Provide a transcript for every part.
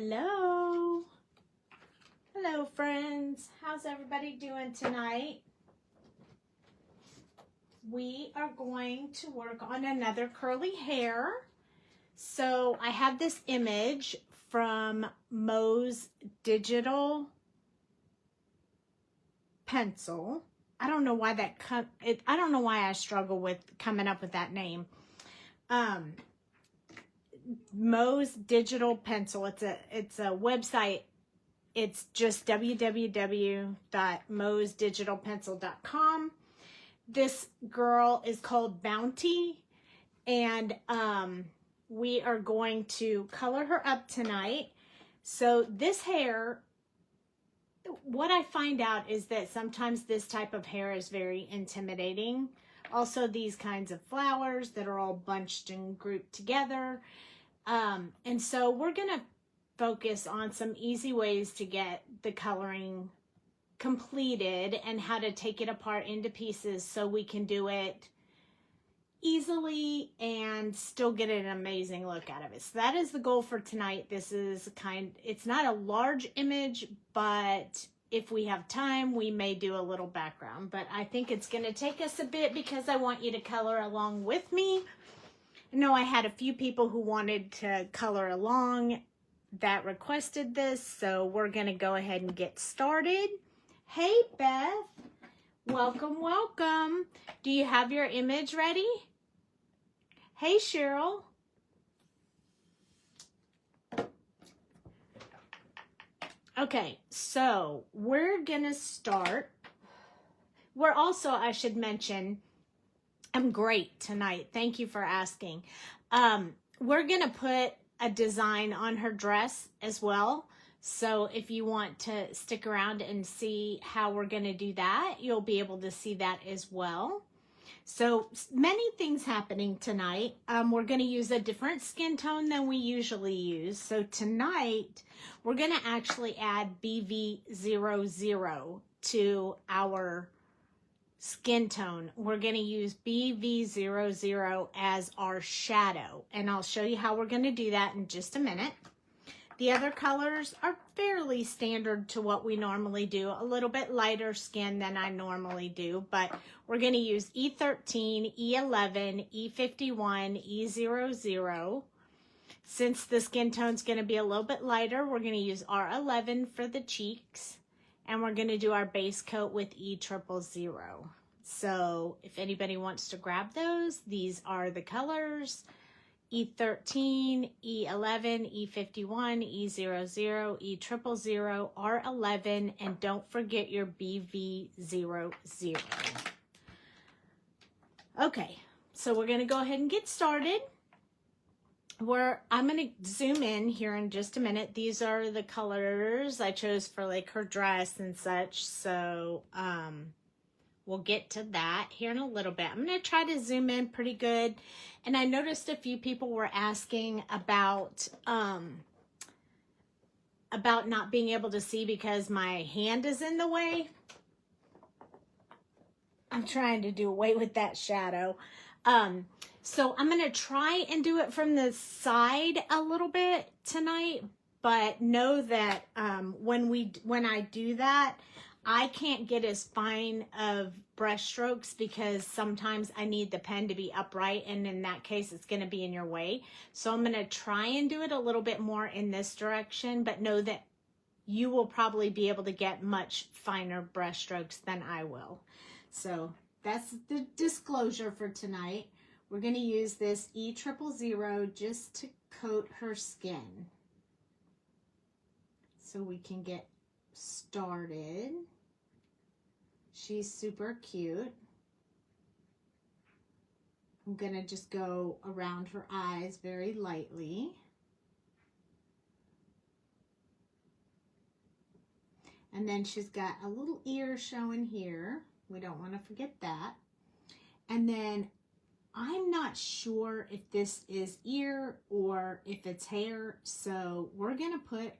Hello. Hello, friends. How's everybody doing tonight? We are going to work on another curly hair. So I have this image from Mo's digital pencil. I don't know why I don't know why I struggle with coming up with that name. Mo's digital pencil. It's a website. It's just www.mosdigitalpencil.com. This girl is called Bounty, and we are going to color her up tonight. So this hair, what I find out is that sometimes this type of hair is very intimidating. Also, these kinds of flowers that are all bunched and grouped together. And so we're going to focus on some easy ways to get the coloring completed and how to take it apart into pieces so we can do it easily and still get an amazing look out of it. So that is the goal for tonight. This is it's not a large image, but if we have time, we may do a little background. But I think it's going to take us a bit because I want you to color along with me. I know I had a few people who wanted to color along that requested this, so we're going to go ahead and get started. Hey, Beth. Welcome, welcome. Do you have your image ready? Hey, Cheryl. Okay, so we're going to start. We're also, I should mention, I'm great tonight. Thank you for asking. We're going to put a design on her dress as well. So if you want to stick around and see how we're going to do that, you'll be able to see that as well. So many things happening tonight. We're going to use a different skin tone than we usually use. So tonight, we're going to actually add BV00 to our skin tone. We're going to use BV00 as our shadow, and I'll show you how we're going to do that in just a minute. The other colors are fairly standard to what we normally do, a little bit lighter skin than I normally do, but we're going to use E13, E11, E51, E00. Since the skin tone's going to be a little bit lighter, we're going to use R11 for the cheeks. And we're going to do our base coat with E000. So if anybody wants to grab those, these are the colors: E13, E11, E51, E00, E000, R11, and don't forget your BV00. Okay, so we're going to go ahead and get started. I'm going to zoom in here in just a minute. These are the colors I chose for like her dress and such. So we'll get to that here in a little bit. I'm going to try to zoom in pretty good. And I noticed a few people were asking about not being able to see because my hand is in the way. I'm trying to do away with that shadow. So I'm going to try and do it from the side a little bit tonight, but know that when I do that, I can't get as fine of brush strokes because sometimes I need the pen to be upright, and in that case, it's going to be in your way. So I'm going to try and do it a little bit more in this direction, but know that you will probably be able to get much finer brush strokes than I will. So that's the disclosure for tonight. We're going to use this E000 just to coat her skin so we can get started. She's super cute. I'm going to just go around her eyes very lightly. And then she's got a little ear showing here. We don't want to forget that. And then I'm not sure if this is ear or if it's hair, so we're going to put,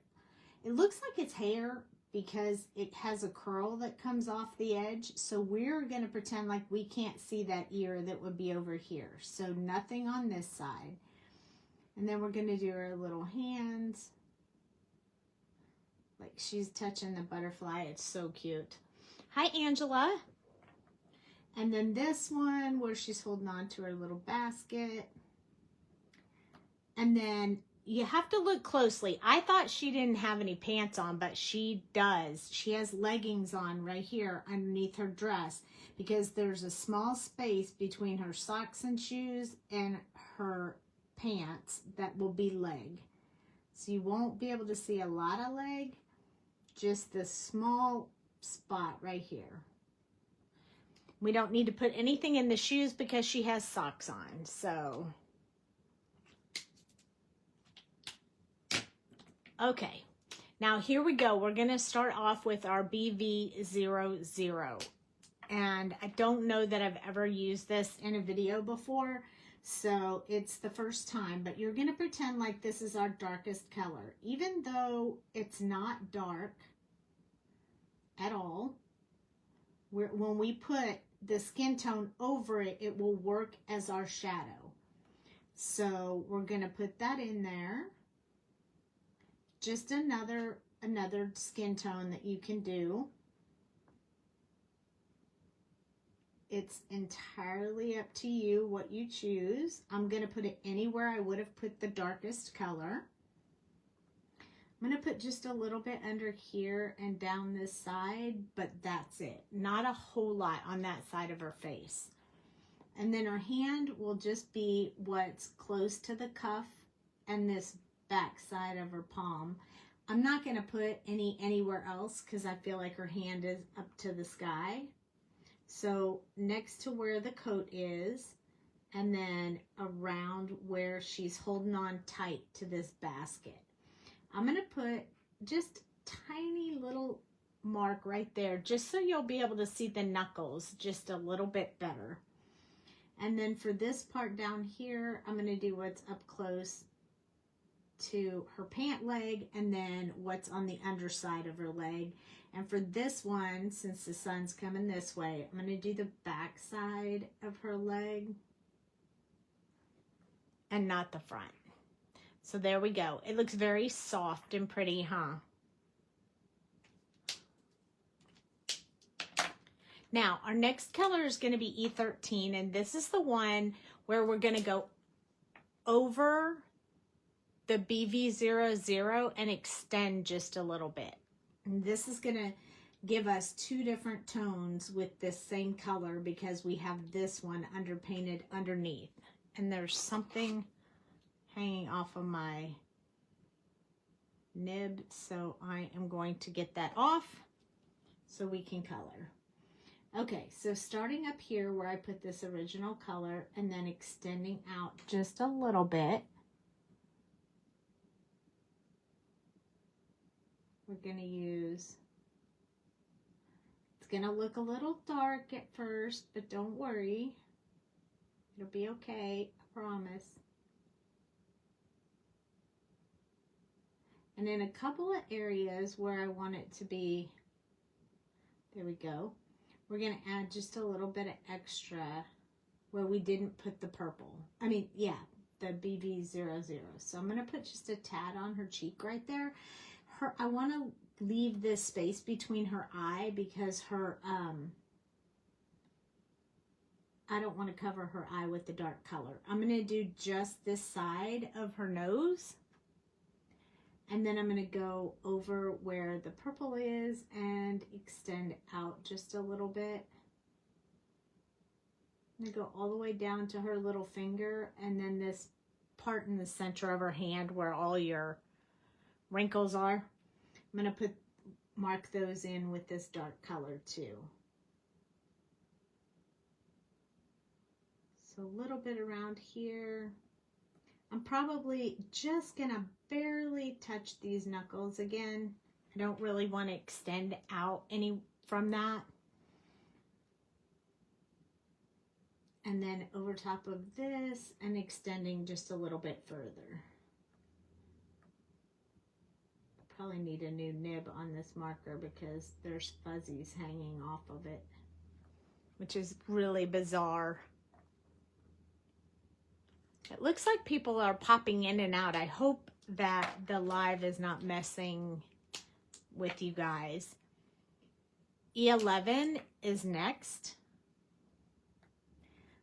it looks like it's hair because it has a curl that comes off the edge, so we're going to pretend like we can't see that ear that would be over here, so nothing on this side. And then we're going to do our little hands Like she's touching the butterfly. It's so cute. Hi, Angela. And then this one where she's holding on to her little basket. And then you have to look closely. I thought she didn't have any pants on, but she does. She has leggings on right here underneath her dress because there's a small space between her socks and shoes and her pants that will be leg. So you won't be able to see a lot of leg, just this small spot right here. We don't need to put anything in the shoes because she has socks on, so. Okay, now here we go. We're gonna start off with our BV00. And I don't know that I've ever used this in a video before, so it's the first time, but you're gonna pretend like this is our darkest color. Even though it's not dark at all, when we put the skin tone over it, it will work as our shadow. So we're gonna put that in there. Just another skin tone that you can do. It's entirely up to you what you choose. I'm going to put it anywhere I would have put the darkest color. I'm going to put just a little bit under here and down this side, but that's it. Not a whole lot on that side of her face. And then her hand will just be what's close to the cuff and this back side of her palm. I'm not going to put any anywhere else because I feel like her hand is up to the sky. So next to where the coat is, and then around where she's holding on tight to this basket. I'm going to put just tiny little mark right there, just so you'll be able to see the knuckles just a little bit better. And then for this part down here, I'm going to do what's up close to her pant leg and then what's on the underside of her leg. And for this one, since the sun's coming this way, I'm going to do the back side of her leg and not the front. So there we go. It looks very soft and pretty, huh? Now, our next color is going to be E13, and this is the one where we're going to go over the BV00 and extend just a little bit. And this is going to give us two different tones with this same color because we have this one underpainted underneath. And there's something hanging off of my nib, so I am going to get that off so we can color. Okay, so starting up here where I put this original color and then extending out just a little bit. We're going to use, it's going to look a little dark at first, but don't worry. It'll be okay, I promise. And in a couple of areas where I want it to be, there we go. We're going to add just a little bit of extra where we didn't put the purple. I mean, yeah, the BV00. So I'm going to put just a tad on her cheek right there. I want to leave this space between her eye because her, I don't want to cover her eye with the dark color. I'm going to do just this side of her nose. And then I'm going to go over where the purple is and extend out just a little bit. I'm going to go all the way down to her little finger and then this part in the center of her hand where all your wrinkles are. I'm going to mark those in with this dark color too. So a little bit around here. I'm probably just going to barely touch these knuckles again. I don't really want to extend out any from that. And then over top of this and extending just a little bit further. Probably need a new nib on this marker because there's fuzzies hanging off of it, which is really bizarre. It looks like people are popping in and out. I hope that the live is not messing with you guys. E11 is next.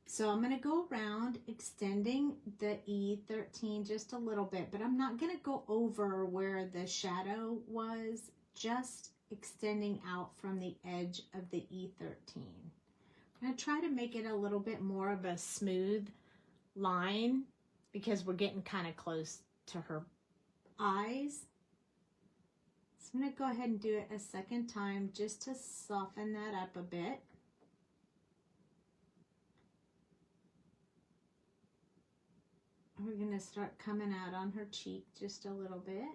So I'm going to go around extending the E13 just a little bit, but I'm not going to go over where the shadow was, just extending out from the edge of the E13. I'm going to try to make it a little bit more of a smooth line because we're getting kind of close to her eyes. So I'm going to go ahead and do it a second time just to soften that up a bit. We're going to start coming out on her cheek just a little bit.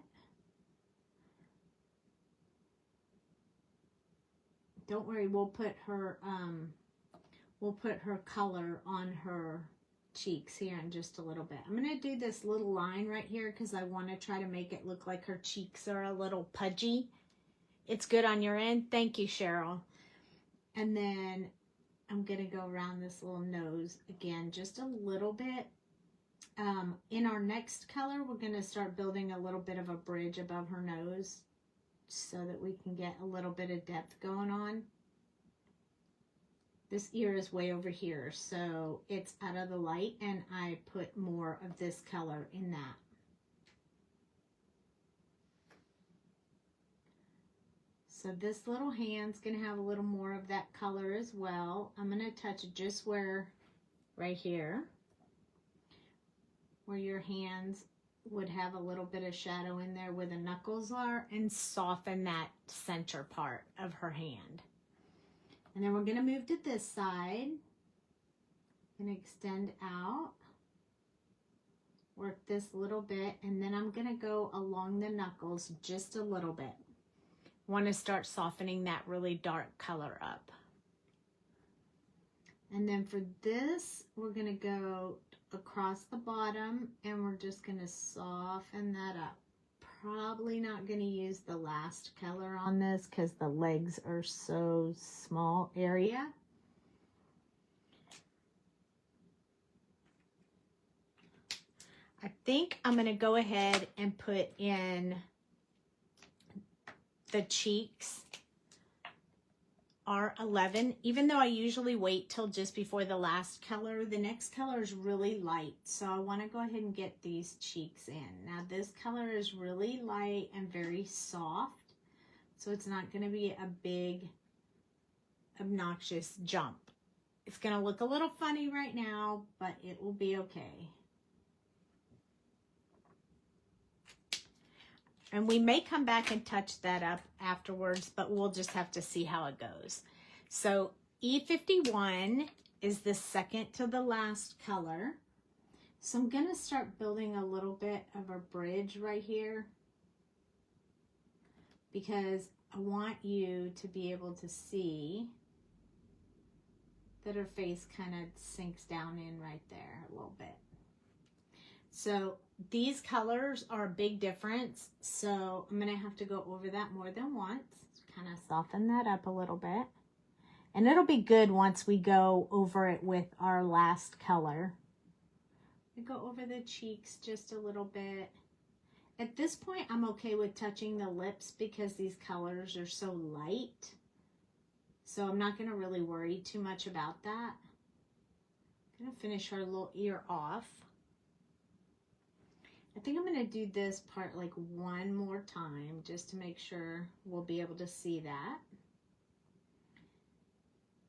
Don't worry, we'll put her color on her cheeks here in just a little bit. I'm going to do this little line right here because I want to try to make it look like her cheeks are a little pudgy. It's good on your end. Thank you, Cheryl. And then I'm going to go around this little nose again just a little bit. In our next color, we're going to start building a little bit of a bridge above her nose so that we can get a little bit of depth going on. This ear is way over here, so it's out of the light, and I put more of this color in that. So this little hand's going to have a little more of that color as well. I'm going to touch just where, right here, where your hands would have a little bit of shadow in there where the knuckles are, and soften that center part of her hand. And then we're going to move to this side. Going to extend out, work this little bit, and then I'm going to go along the knuckles just a little bit. Want to start softening that really dark color up. And then for this, we're going to go across the bottom, and we're just going to soften that up. Probably not going to use the last color on this because the legs are so small area. I think I'm going to go ahead and put in the cheeks, R11. Even though I usually wait till just before the last color, the next color is really light, so I want to go ahead and get these cheeks in. Now this color is really light and very soft, so it's not going to be a big obnoxious jump. It's going to look a little funny right now, but it will be okay. And we may come back and touch that up afterwards, but we'll just have to see how it goes. So E51 is the second to the last color. So I'm going to start building a little bit of a bridge right here, because I want you to be able to see that her face kind of sinks down in right there a little bit. So these colors are a big difference, so I'm going to have to go over that more than once. Kind of soften that up a little bit. And it'll be good once we go over it with our last color. We go over the cheeks just a little bit. At this point, I'm okay with touching the lips because these colors are so light. So I'm not going to really worry too much about that. I'm going to finish her little ear off. I think I'm going to do this part like one more time just to make sure we'll be able to see that.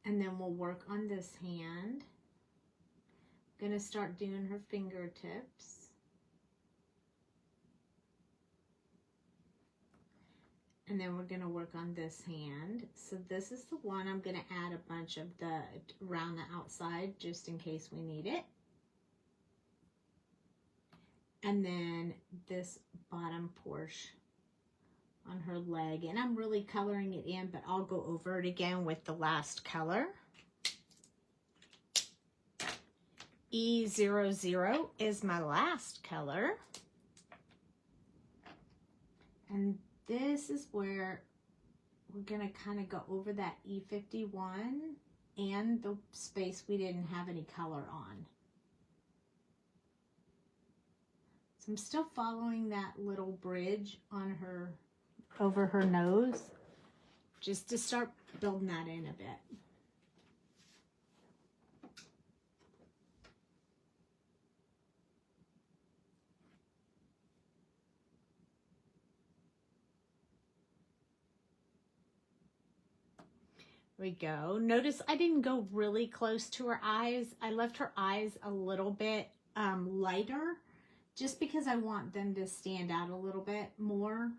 And then we'll work on this hand. I'm going to start doing her fingertips. And then we're going to work on this hand. So this is the one I'm going to add a bunch of the around the outside just in case we need it. And then this bottom portion on her leg. And I'm really coloring it in, but I'll go over it again with the last color. E00 is my last color. And this is where we're going to kind of go over that E51 and the space we didn't have any color on. So I'm still following that little bridge on her over her nose, just to start building that in a bit. We go. Notice I didn't go really close to her eyes. I left her eyes a little bit lighter, just because I want them to stand out a little bit more.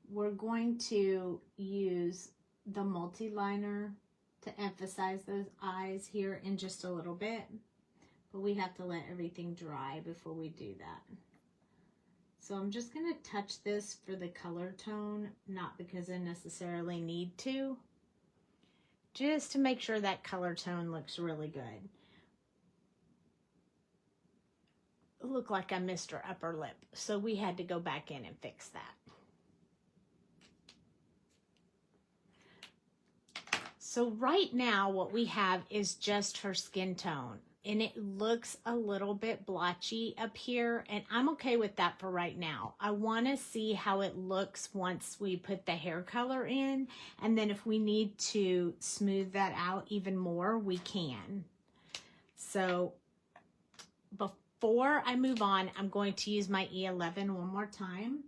We're going to use the multi-liner to emphasize those eyes here in just a little bit, but we have to let everything dry before we do that. So I'm just going to touch this for the color tone, not because I necessarily need to, just to make sure that color tone looks really good. It looked like I missed her upper lip, so we had to go back in and fix that. So right now what we have is just her skin tone, and it looks a little bit blotchy up here, and I'm okay with that for right now. I want to see how it looks once we put the hair color in, and then if we need to smooth that out even more, we can. So before I move on, I'm going to use my E11 one more time,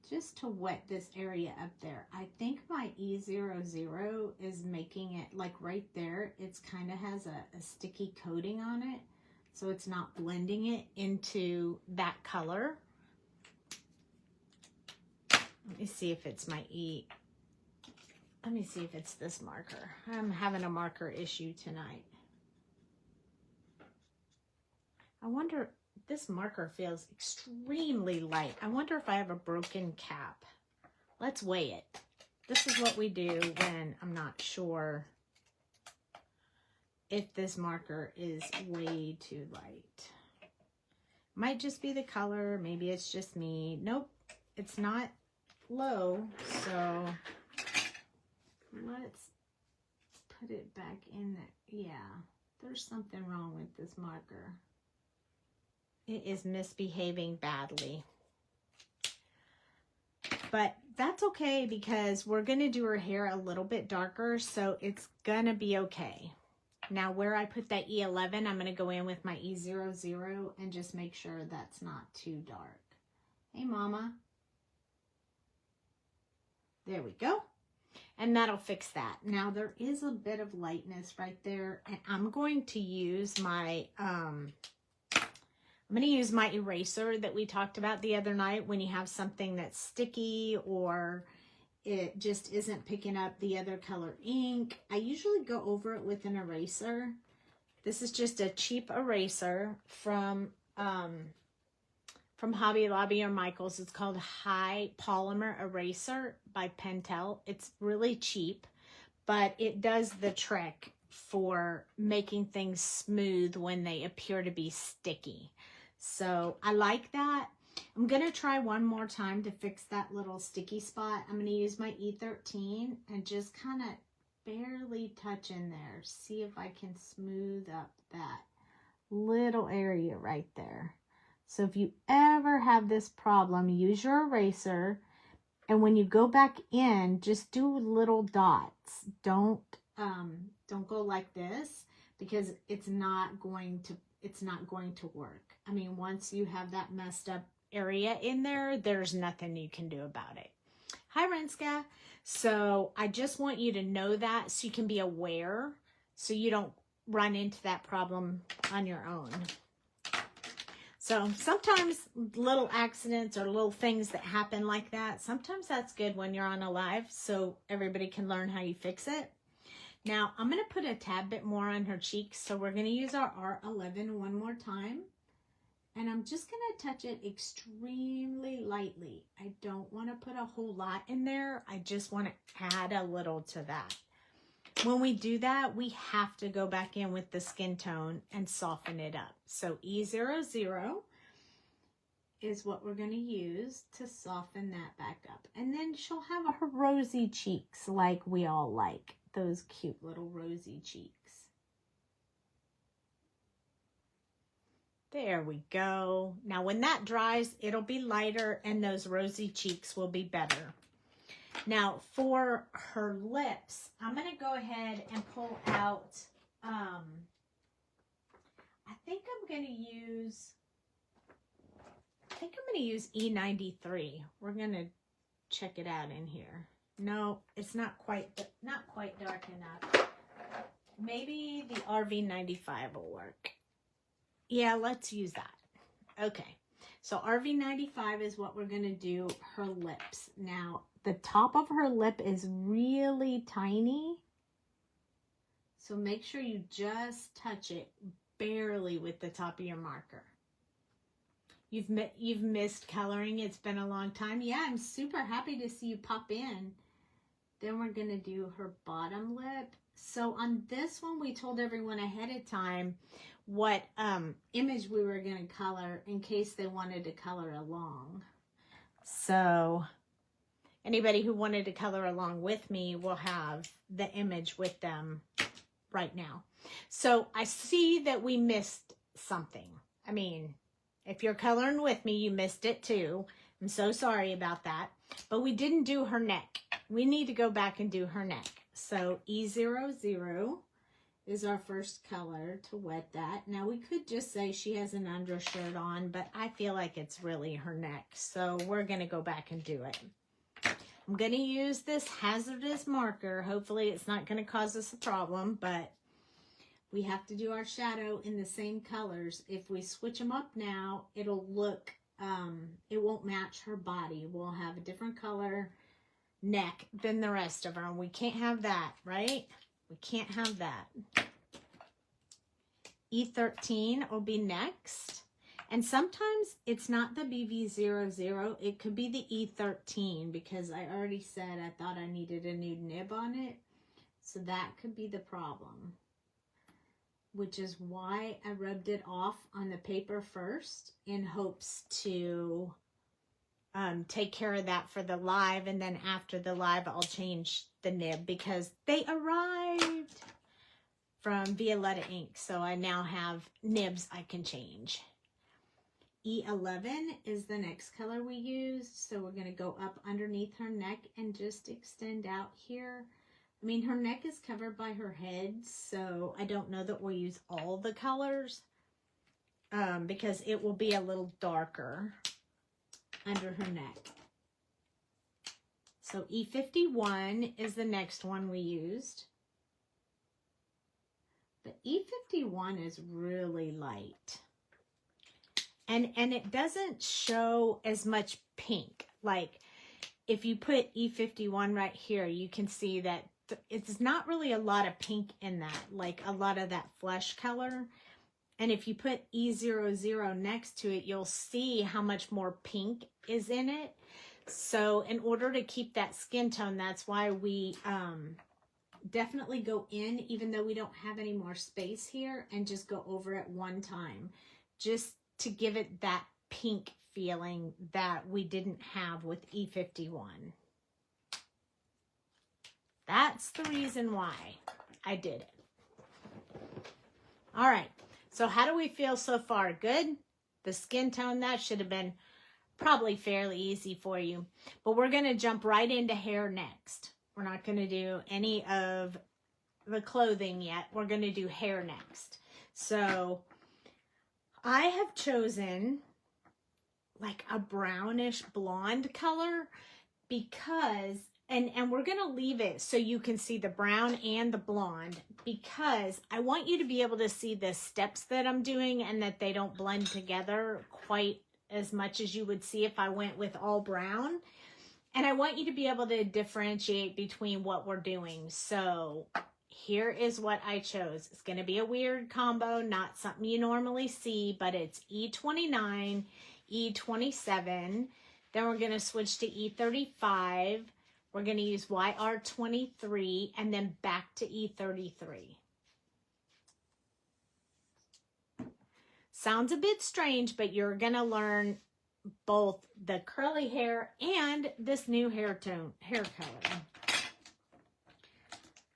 just to wet this area up there. I think my E00 is making it, like right there, it's kind of has a sticky coating on it, so it's not blending it into that color. Let me see if it's my let me see if it's this marker. I'm having a marker issue tonight. I wonder, this marker feels extremely light. I wonder if I have a broken cap. Let's weigh it. This is what we do when I'm not sure if this marker is way too light. Might just be the color. Maybe it's just me. Nope, it's not low. So let's put it back in there. Yeah, there's something wrong with this marker. It is misbehaving badly. But that's okay, because we're going to do her hair a little bit darker, so it's going to be okay. Now, where I put that E11, I'm going to go in with my E00 and just make sure that's not too dark. Hey, Mama. There we go. And that'll fix that. Now, there is a bit of lightness right there, and I'm going to use my... I'm going to use my eraser that we talked about the other night when you have something that's sticky or it just isn't picking up the other color ink. I usually go over it with an eraser. This is just a cheap eraser from Hobby Lobby or Michael's. It's called High Polymer Eraser by Pentel. It's really cheap, but it does the trick for making things smooth when they appear to be sticky. So I like that. I'm going to try one more time to fix that little sticky spot. I'm going to use my E13 and just kind of barely touch in there. See if I can smooth up that little area right there. So if you ever have this problem, use your eraser, and when you go back in, just do little dots. Don't go like this, because it's not going to work. I mean, once you have that messed up area in there, there's nothing you can do about it. Hi, Renska. So I just want you to know that so you can be aware, so you don't run into that problem on your own. So sometimes little accidents or little things that happen like that, sometimes that's good when you're on a live, so everybody can learn how you fix it. Now, I'm going to put a tad bit more on her cheeks, so we're going to use our R11 one more time. And I'm just going to touch it extremely lightly. I don't want to put a whole lot in there. I just want to add a little to that. When we do that, we have to go back in with the skin tone and soften it up. So E00 is what we're going to use to soften that back up. And then she'll have her rosy cheeks like we all like. Those cute little rosy cheeks. There we go. Now when that dries, it'll be lighter and those rosy cheeks will be better. Now for her lips, I'm going to go ahead and pull out, I think I'm going to use E93. We're going to check it out in here. No, it's not quite dark enough. Maybe the RV95 will work. Yeah, let's use that. Okay, so RV95 is what we're going to do her lips. Now, the top of her lip is really tiny, so make sure you just touch it barely with the top of your marker. You've missed coloring. It's been a long time. Yeah, I'm super happy to see you pop in. Then we're going to do her bottom lip. So on this one, we told everyone ahead of time what image we were going to color in case they wanted to color along. So anybody who wanted to color along with me will have the image with them right now. So I see that we missed something. I mean, if you're coloring with me, you missed it too. I'm so sorry about that. But we didn't do her neck. We need to go back and do her neck. So E00 is our first color to wet that. Now we could just say she has an undershirt on, but I feel like it's really her neck. So we're going to go back and do it. I'm going to use this hazardous marker. Hopefully it's not going to cause us a problem, but we have to do our shadow in the same colors. If we switch them up now, it'll look, it won't match her body. We'll have a different color neck than the rest of her. And we can't have that, right? We can't have that. E13 will be next. And sometimes it's not the BV00. It could be the E13 because I already said I thought I needed a new nib on it. So that could be the problem, which is why I rubbed it off on the paper first in hopes to take care of that for the live. And then after the live, I'll change the nib because they arrived from Violetta Ink. So I now have nibs I can change. E11 is the next color we used. So we're going to go up underneath her neck and just extend out here. I mean, her neck is covered by her head, so I don't know that we'll use all the colors because it will be a little darker under her neck. So E51 is the next one we used. But E51 is really light. And it doesn't show as much pink. Like if you put E51 right here, you can see that it's not really a lot of pink in that, like a lot of that flesh color. And if you put E00 next to it, you'll see how much more pink is in it. So in order to keep that skin tone, that's why we definitely go in, even though we don't have any more space here, and just go over it one time, just to give it that pink feeling that we didn't have with E51. That's the reason why I did it. All right. So how do we feel so far? Good? The skin tone, that should have been probably fairly easy for you. But we're going to jump right into hair next. We're not going to do any of the clothing yet. We're going to do hair next. So I have chosen like a brownish blonde color because, and we're going to leave it so you can see the brown and the blonde because I want you to be able to see the steps that I'm doing and that they don't blend together quite as much as you would see if I went with all brown. And I want you to be able to differentiate between what we're doing. So here is what I chose. It's going to be a weird combo, not something you normally see, but it's E29, E27. Then we're going to switch to E35. We're going to use YR23 and then back to E33. Sounds a bit strange, but you're going to learn both the curly hair and this new hair color.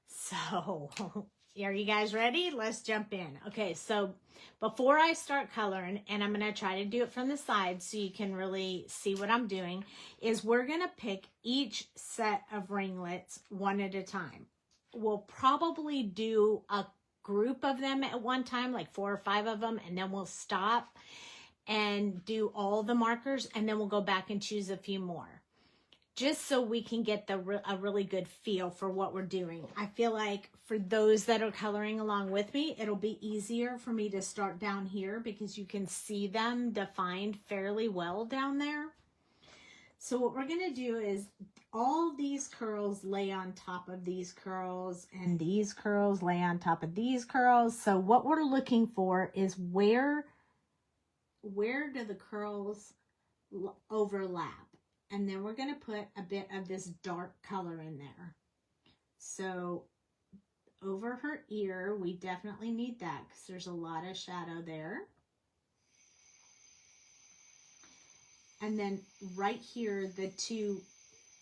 So Are you guys ready? Let's jump in. Okay, so before I start coloring, and I'm going to try to do it from the side so you can really see what I'm doing, is we're going to pick each set of ringlets one at a time. We'll probably do a group of them at one time, like 4 or 5 of them, and then we'll stop and do all the markers, and then we'll go back and choose a few more, just so we can get a really good feel for what we're doing. I feel like for those that are coloring along with me, it'll be easier for me to start down here because you can see them defined fairly well down there. So what we're going to do is all these curls lay on top of these curls, and these curls lay on top of these curls. So what we're looking for is where do the curls overlap? And then we're going to put a bit of this dark color in there. So over her ear, we definitely need that because there's a lot of shadow there. And then right here, the 2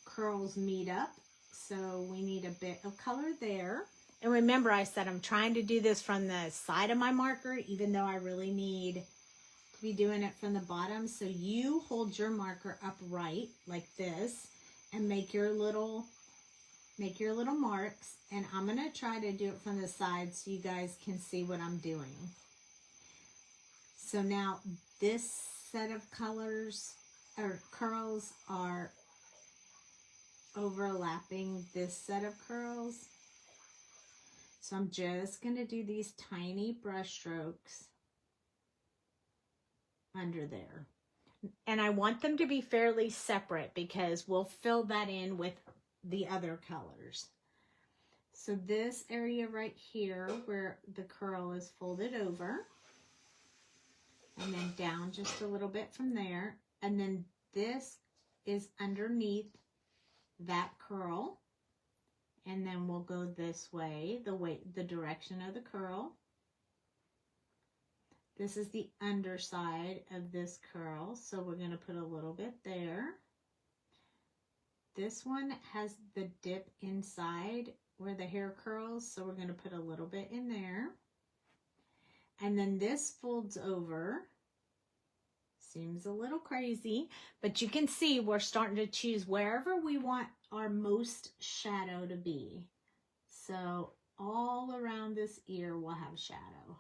curls meet up. So we need a bit of color there. And remember, I said I'm trying to do this from the side of my marker, even though I really need to be doing it from the bottom. So you hold your marker upright like this and make your little marks. And I'm going to try to do it from the side so you guys can see what I'm doing. So now this set of colors or curls are overlapping this set of curls. So I'm just going to do these tiny brush strokes under there. And I want them to be fairly separate because we'll fill that in with the other colors. So this area right here where the curl is folded over, and then down just a little bit from there, and then this is underneath that curl, and then we'll go this way, the direction of the curl. This is the underside of this curl, so we're going to put a little bit there. This one has the dip inside where the hair curls, so we're going to put a little bit in there. And then this folds over. Seems a little crazy, but you can see we're starting to choose wherever we want our most shadow to be. So all around this ear will have shadow.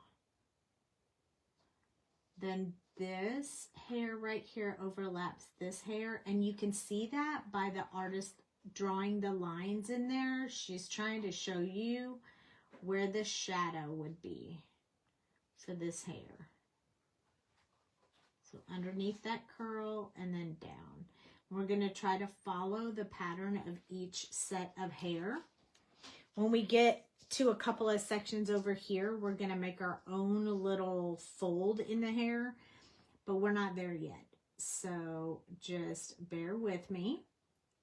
Then this hair right here overlaps this hair, and you can see that by the artist drawing the lines in there. She's trying to show you where the shadow would be for this hair. So underneath that curl and then down. We're going to try to follow the pattern of each set of hair. When we get to a couple of sections over here, we're going to make our own little fold in the hair, but we're not there yet. So just bear with me.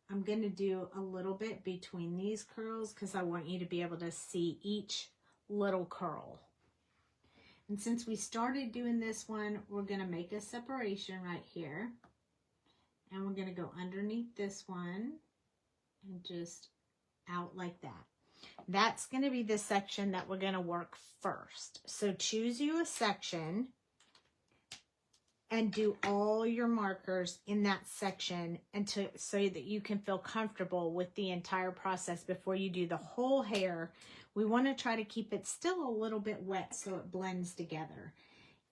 I'm going to do a little bit between these curls because I want you to be able to see each little curl. And since we started doing this one, we're going to make a separation right here. And we're going to go underneath this one and just out like that. That's going to be the section that we're going to work first. So choose you a section and do all your markers in that section so that you can feel comfortable with the entire process before you do the whole hair. We want to try to keep it still a little bit wet so it blends together.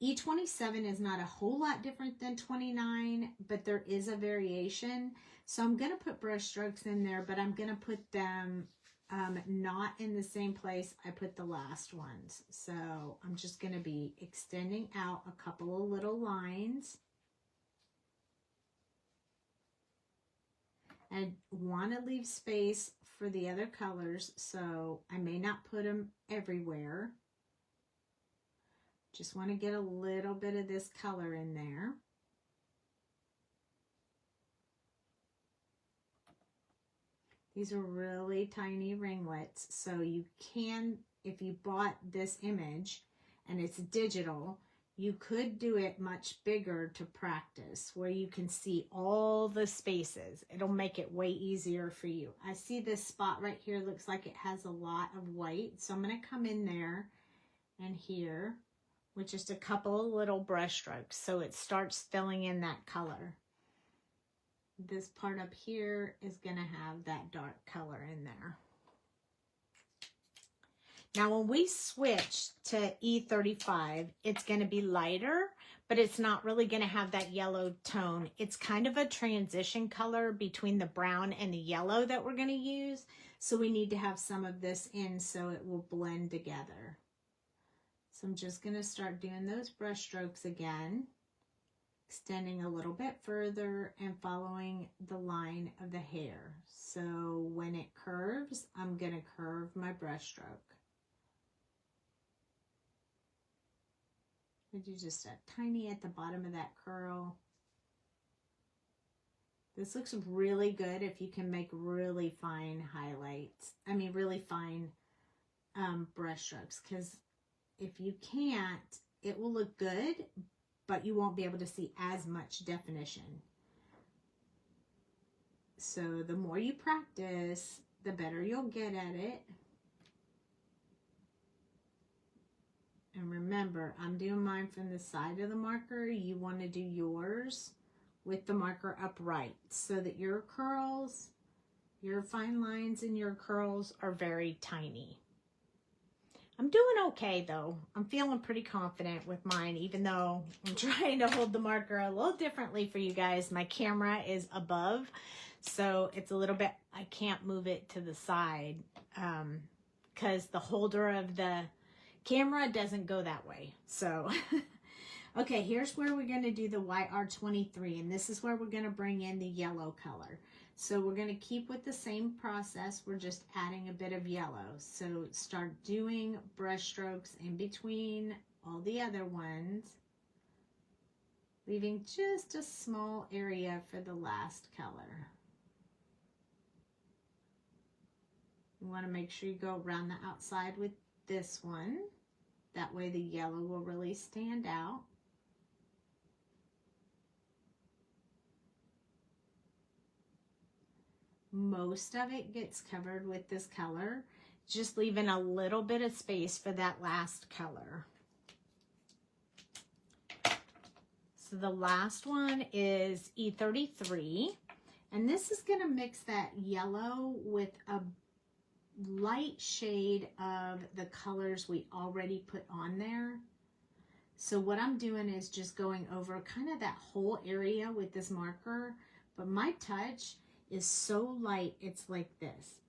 E27 is not a whole lot different than 29, but there is a variation. So I'm going to put brush strokes in there, but I'm going to put them not in the same place I put the last ones. So I'm just going to be extending out a couple of little lines. I want to leave space for the other colors, so I may not put them everywhere. Just want to get a little bit of this color in there. These are really tiny ringlets, so you can, if you bought this image and it's digital, You could do it much bigger to practice where you can see all the spaces. It'll make it way easier for you. I see this spot right here looks like it has a lot of white. So I'm going to come in there and here with just a couple of little brush strokes so it starts filling in that color. This part up here is going to have that dark color in there. Now, when we switch to E35, it's going to be lighter, but it's not really going to have that yellow tone. It's kind of a transition color between the brown and the yellow that we're going to use. So we need to have some of this in so it will blend together. So I'm just going to start doing those brush strokes again, extending a little bit further and following the line of the hair. So when it curves, I'm going to curve my brush stroke. I do just a tiny at the bottom of that curl. This looks really good if you can make really fine highlights. I mean, really fine brush strokes, because if you can't, it will look good, but you won't be able to see as much definition. So the more you practice, the better you'll get at it. And remember, I'm doing mine from the side of the marker. You want to do yours with the marker upright so that your curls, your fine lines in your curls are very tiny. I'm doing okay though. I'm feeling pretty confident with mine, even though I'm trying to hold the marker a little differently for you guys. My camera is above, so it's a little bit, I can't move it to the side because the holder of the camera doesn't go that way. So, okay, here's where we're going to do the YR23, and this is where we're going to bring in the yellow color. So we're going to keep with the same process. We're just adding a bit of yellow. So start doing brush strokes in between all the other ones, leaving just a small area for the last color. You want to make sure you go around the outside with this one. That way the yellow will really stand out. Most of it gets covered with this color, just leaving a little bit of space for that last color. So the last one is E33, and this is going to mix that yellow with a light shade of the colors we already put on there. So what I'm doing is just going over kind of that whole area with this marker, but my touch is so light, it's like this.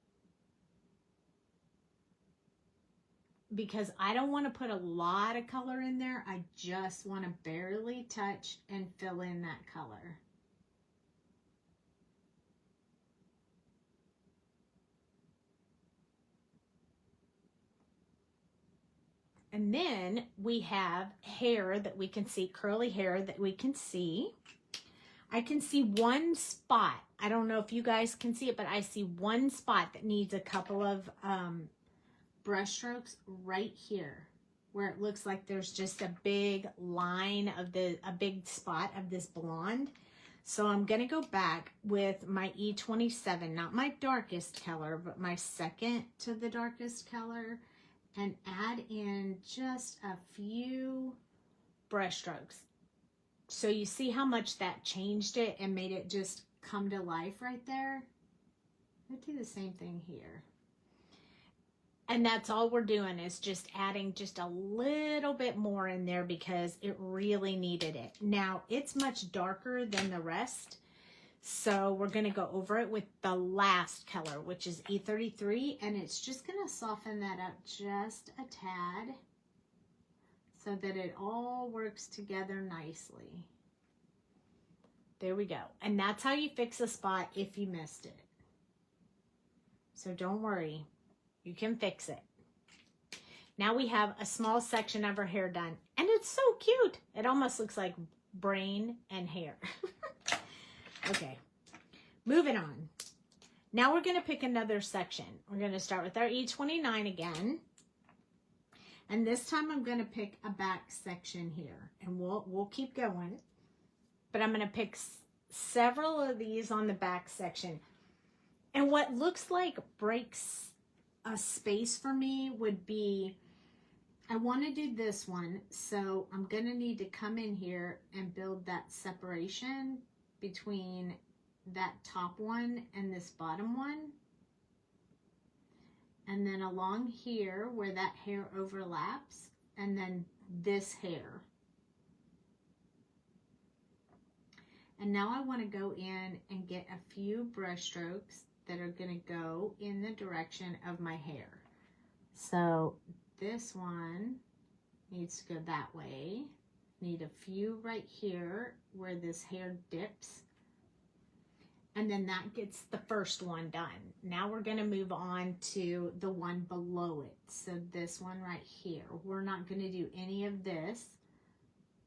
Because I don't want to put a lot of color in there, I just want to barely touch and fill in that color. And then we have hair that we can see, curly hair that we can see. I can see one spot. I don't know if you guys can see it, but I see one spot that needs a couple of brush strokes right here, where it looks like there's just a big line of a big spot of this blonde. So I'm gonna go back with my E27, not my darkest color, but my second to the darkest color, and add in just a few brush strokes. So you see how much that changed it and made it just come to life right there? I'll do the same thing here. And that's all we're doing, is just adding just a little bit more in there because it really needed it. Now, it's much darker than the rest, so we're going to go over it with the last color, which is E33, and it's just going to soften that up just a tad so that it all works together nicely. There we go. And that's how you fix a spot if you missed it. So don't worry, you can fix it. Now we have a small section of her hair done, and it's so cute. It almost looks like brain and hair. Okay, moving on. Now we're going to pick another section. We're going to start with our E29 again. And this time I'm going to pick a back section here, and we'll keep going. But I'm going to pick several of these on the back section. And what looks like breaks a space for me would be, I want to do this one. So I'm going to need to come in here and build that separation between that top one and this bottom one. And then along here where that hair overlaps, and then this hair. And now I want to go in and get a few brush strokes that are going to go in the direction of my hair. So this one needs to go that way. Need a few right here where this hair dips. And then that gets the first one done. Now we're going to move on to the one below it. So this one right here. We're not going to do any of this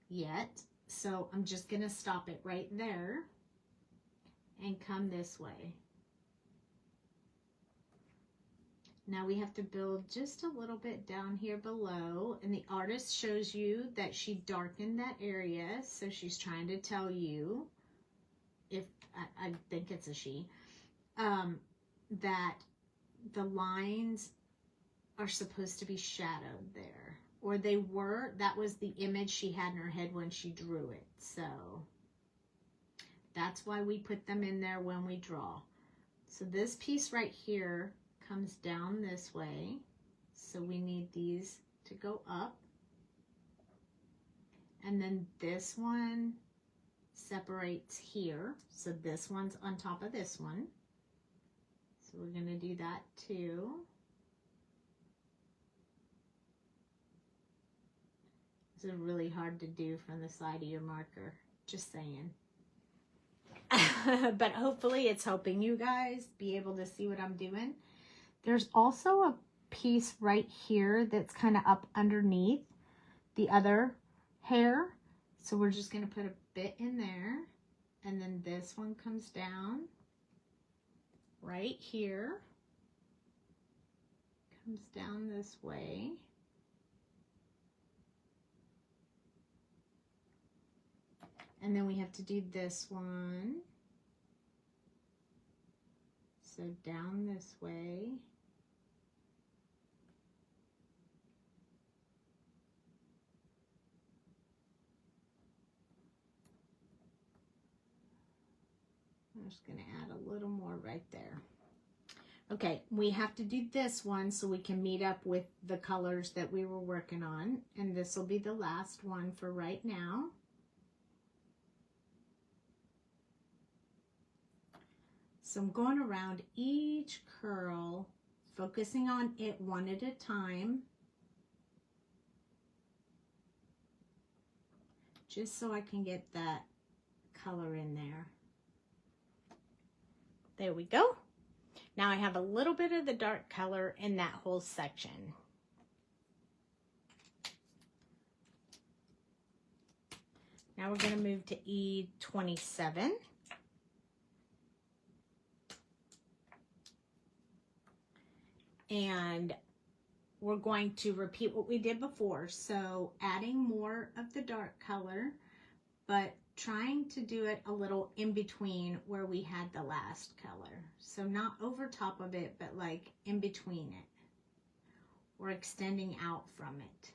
yet. So I'm just going to stop it right there and come this way. Now we have to build just a little bit down here below, and the artist shows you that she darkened that area, so she's trying to tell you, if I think it's a she, that the lines are supposed to be shadowed there, or they were. That was the image she had in her head when she drew it, so that's why we put them in there when we draw. So this piece right here comes down this way, so we need these to go up, and then this one separates here, so this one's on top of this one, so we're going to do that too. This is really hard to do from the side of your marker, just saying. But hopefully it's helping you guys be able to see what I'm doing. There's also a piece right here that's kind of up underneath the other hair. So we're just going to put a bit in there. And then this one comes down right here. Comes down this way. And then we have to do this one. So down this way. I'm just going to add a little more right there. Okay, we have to do this one so we can meet up with the colors that we were working on. And this will be the last one for right now. So I'm going around each curl, focusing on it one at a time, just so I can get that color in there. There we go. Now I have a little bit of the dark color in that whole section. Now we're going to move to E27. And we're going to repeat what we did before. So adding more of the dark color, but trying to do it a little in between where we had the last color. So not over top of it, but like in between it, or extending out from it.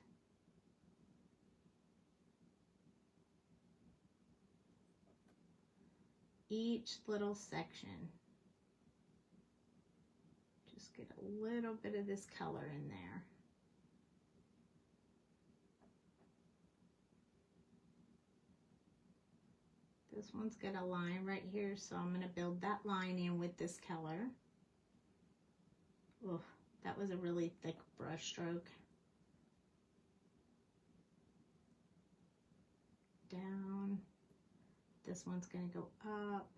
Each little section. Just get a little bit of this color in there. This one's got a line right here, so I'm going to build that line in with this color. Oh, that was a really thick brush stroke. Down. This one's going to go up.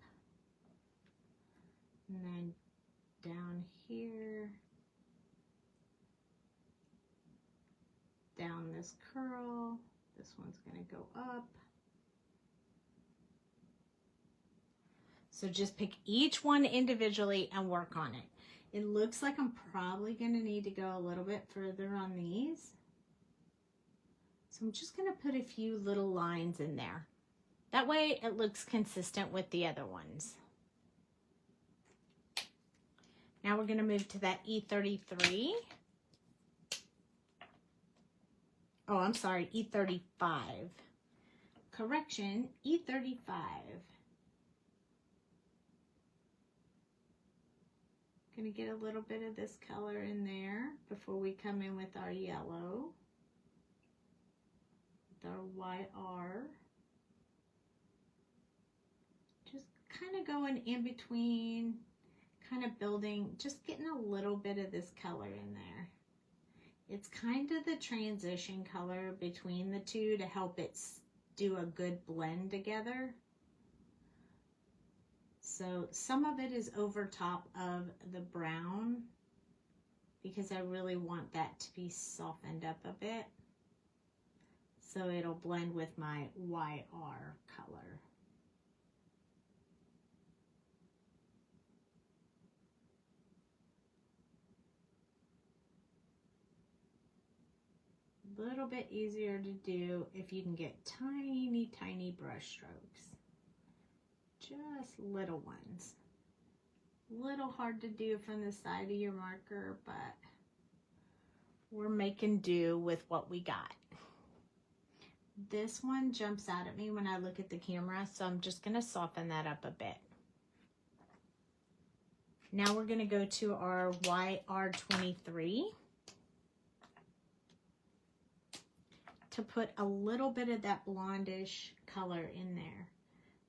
And then down here. Down this curl. This one's going to go up. So just pick each one individually and work on it. It looks like I'm probably going to need to go a little bit further on these. So I'm just going to put a few little lines in there. That way it looks consistent with the other ones. Now we're going to move to that E33. Oh, I'm sorry, E35. Correction, E35. Going to get a little bit of this color in there before we come in with our yellow. With our YR. Just kind of going in between, kind of building, just getting a little bit of this color in there. It's kind of the transition color between the two to help it do a good blend together. So some of it is over top of the brown because I really want that to be softened up a bit. So it'll blend with my YR color. A little bit easier to do if you can get tiny, tiny brush strokes. Just little ones. Little hard to do from the side of your marker, but we're making do with what we got. This one jumps out at me when I look at the camera, so I'm just going to soften that up a bit. Now we're going to go to our YR23 to put a little bit of that blondish color in there.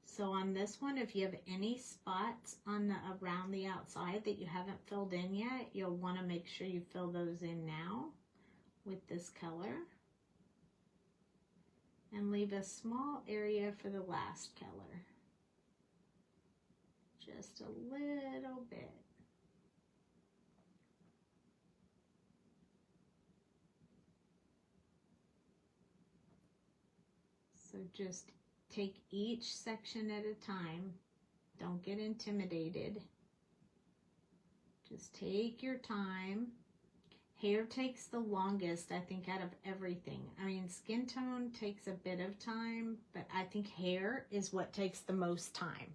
So on this one, if you have any spots on the around the outside that you haven't filled in yet, you'll want to make sure you fill those in now with this color. And leave a small area for the last color. Just a little bit. So just take each section at a time. Don't get intimidated. Just take your time. Hair takes the longest, I think, out of everything. I mean, skin tone takes a bit of time, but I think hair is what takes the most time.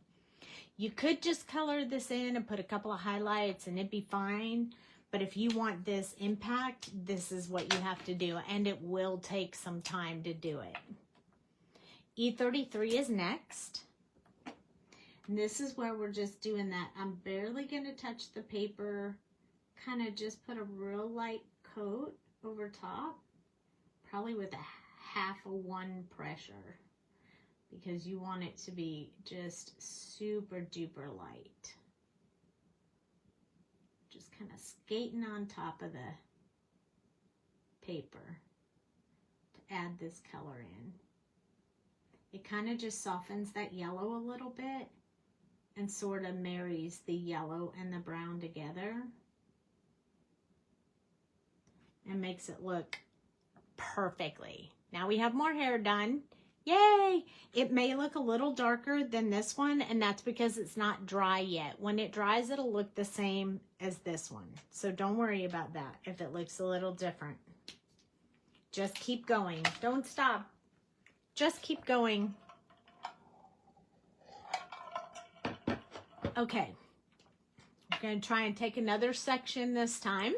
You could just color this in and put a couple of highlights and it'd be fine. But if you want this impact, this is what you have to do. And it will take some time to do it. E33 is next. And this is where we're just doing that. I'm barely going to touch the paper. Kind of just put a real light coat over top. Probably with a half a one pressure. Because you want it to be just super duper light. Just kind of skating on top of the paper to add this color in. It kind of just softens that yellow a little bit and sort of marries the yellow and the brown together and makes it look perfectly. Now we have more hair done. Yay! It may look a little darker than this one, and that's because it's not dry yet. When it dries, it'll look the same as this one. So don't worry about that if it looks a little different. Just keep going. Don't stop. Just keep going. Okay. I'm going to try and take another section this time.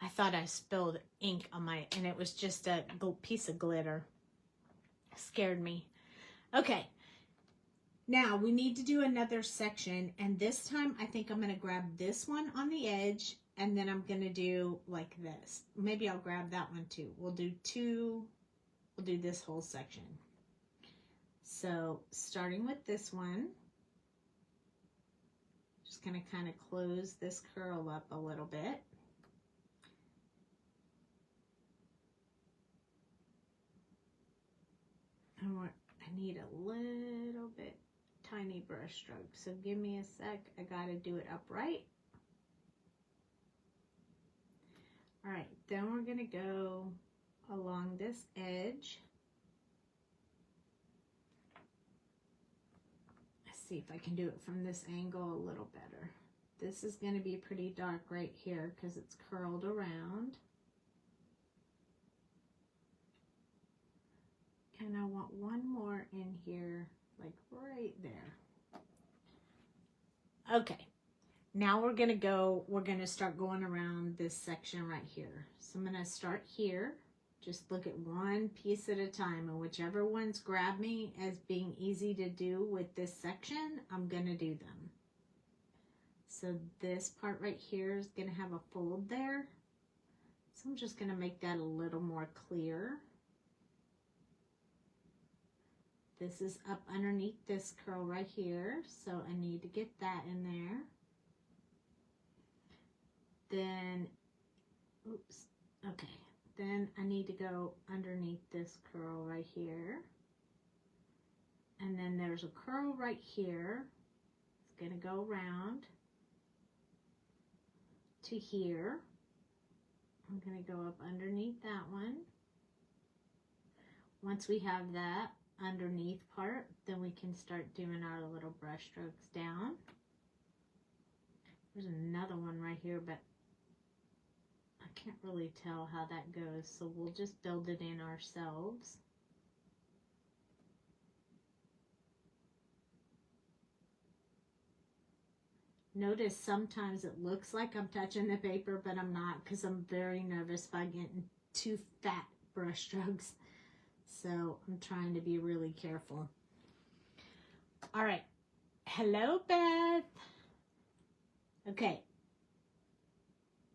I thought I spilled ink on and it was just a piece of glitter. It scared me. Okay. Now we need to do another section, and this time I think I'm going to grab this one on the edge, and then I'm going to do like this. Maybe I'll grab that one too. We'll do this whole section. So starting with this one, just going to kind of close this curl up a little bit. I need a little bit tiny brush stroke, so give me a sec. I gotta do it upright. All right, then we're gonna go along this edge. Let's see if I can do it from this angle a little better. This is gonna be pretty dark right here because it's curled around. here, like right there. Okay, now we're gonna start going around this section right here. So I'm gonna start here. Just look at one piece at a time, and whichever ones grab me as being easy to do with this section, I'm gonna do them. So this part right here is gonna have a fold there. So I'm just gonna make that a little more clear. This is up underneath this curl right here, so I need to get that in there. Then, oops, okay. Then I need to go underneath this curl right here. And then there's a curl right here. It's gonna go around to here. I'm gonna go up underneath that one. Once we have that underneath part, then we can start doing our little brush strokes down. There's another one right here, but I can't really tell how that goes, so we'll just build it in ourselves. Notice sometimes it looks like I'm touching the paper, but I'm not, because I'm very nervous by getting too fat brush strokes. So I'm trying to be really careful. All right. Hello, Beth. Okay.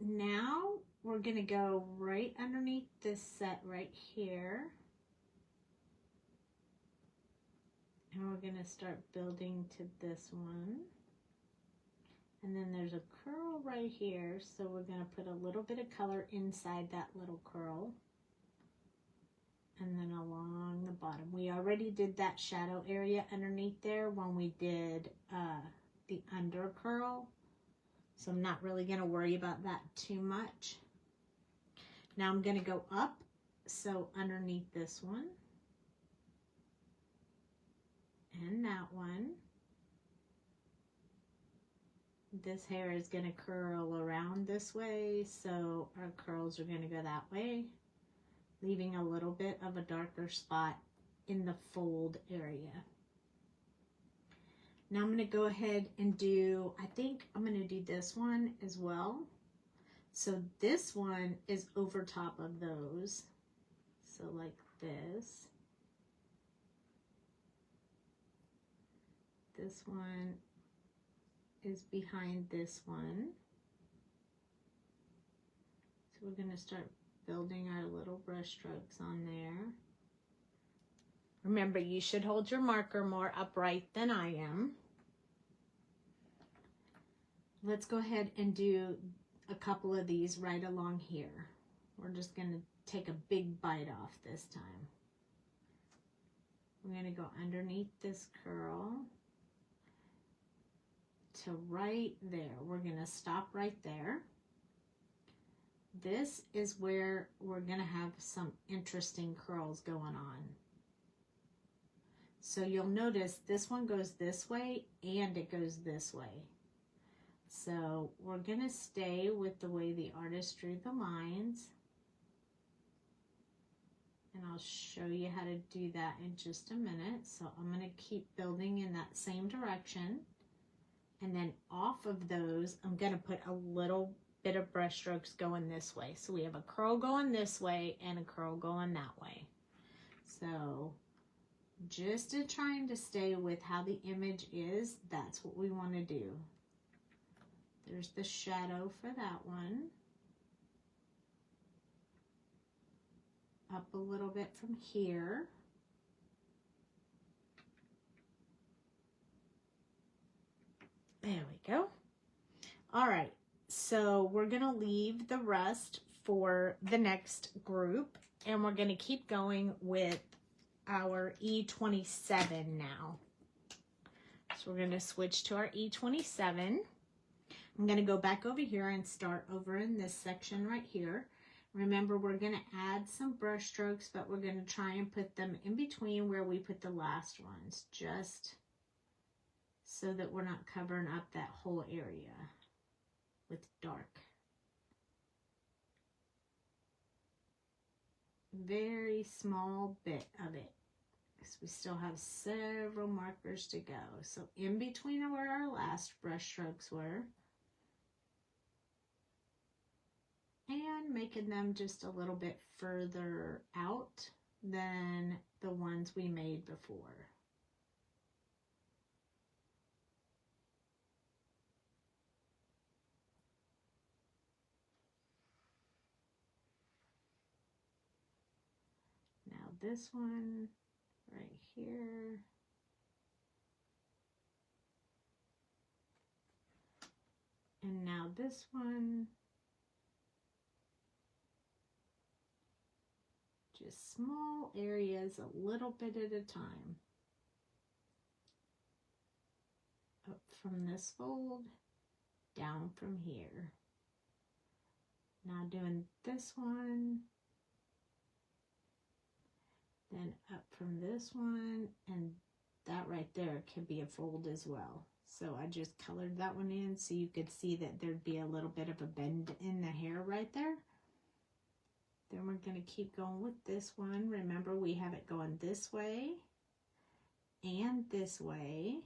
Now we're going to go right underneath this set right here. And we're going to start building to this one. And then there's a curl right here, so we're going to put a little bit of color inside that little curl. And then along the bottom. We already did that shadow area underneath there when we did the under curl. So I'm not really going to worry about that too much. Now I'm going to go up, so underneath this one. And that one. This hair is going to curl around this way, so our curls are going to go that way, leaving a little bit of a darker spot in the fold area. Now I'm going to go ahead and do, I think I'm going to do this one as well. So this one is over top of those. So like this. This one is behind this one. So we're going to start building our little brush strokes on there. Remember, you should hold your marker more upright than I am. Let's go ahead and do a couple of these right along here. We're just going to take a big bite off this time. We're going to go underneath this curl to right there. We're going to stop right there. This is where we're going to have some interesting curls going on. So you'll notice this one goes this way and it goes this way. So we're going to stay with the way the artist drew the lines. And I'll show you how to do that in just a minute. So I'm going to keep building in that same direction. And then off of those, I'm going to put a little bit of brush strokes going this way. So we have a curl going this way and a curl going that way. So just in trying to stay with how the image is, that's what we want to do. There's the shadow for that one. Up a little bit from here. There we go. All right, so we're gonna leave the rest for the next group, and we're gonna keep going with our E27 now. So we're gonna switch to our E27. I'm gonna go back over here and start over in this section right here. Remember, we're gonna add some brush strokes, but we're gonna try and put them in between where we put the last ones, just so that we're not covering up that whole area with dark. Very small bit of it. because we still have several markers to go. So in between where our last brush strokes were, and making them just a little bit further out than the ones we made before. Now this one right here. And now this one. Just small areas, a little bit at a time. Up from this fold, down from here. Now doing this one, then up from this one, and that right there could be a fold as well. So I just colored that one in so you could see that there'd be a little bit of a bend in the hair right there. Then we're going to keep going with this one. Remember, we have it going this way and this way.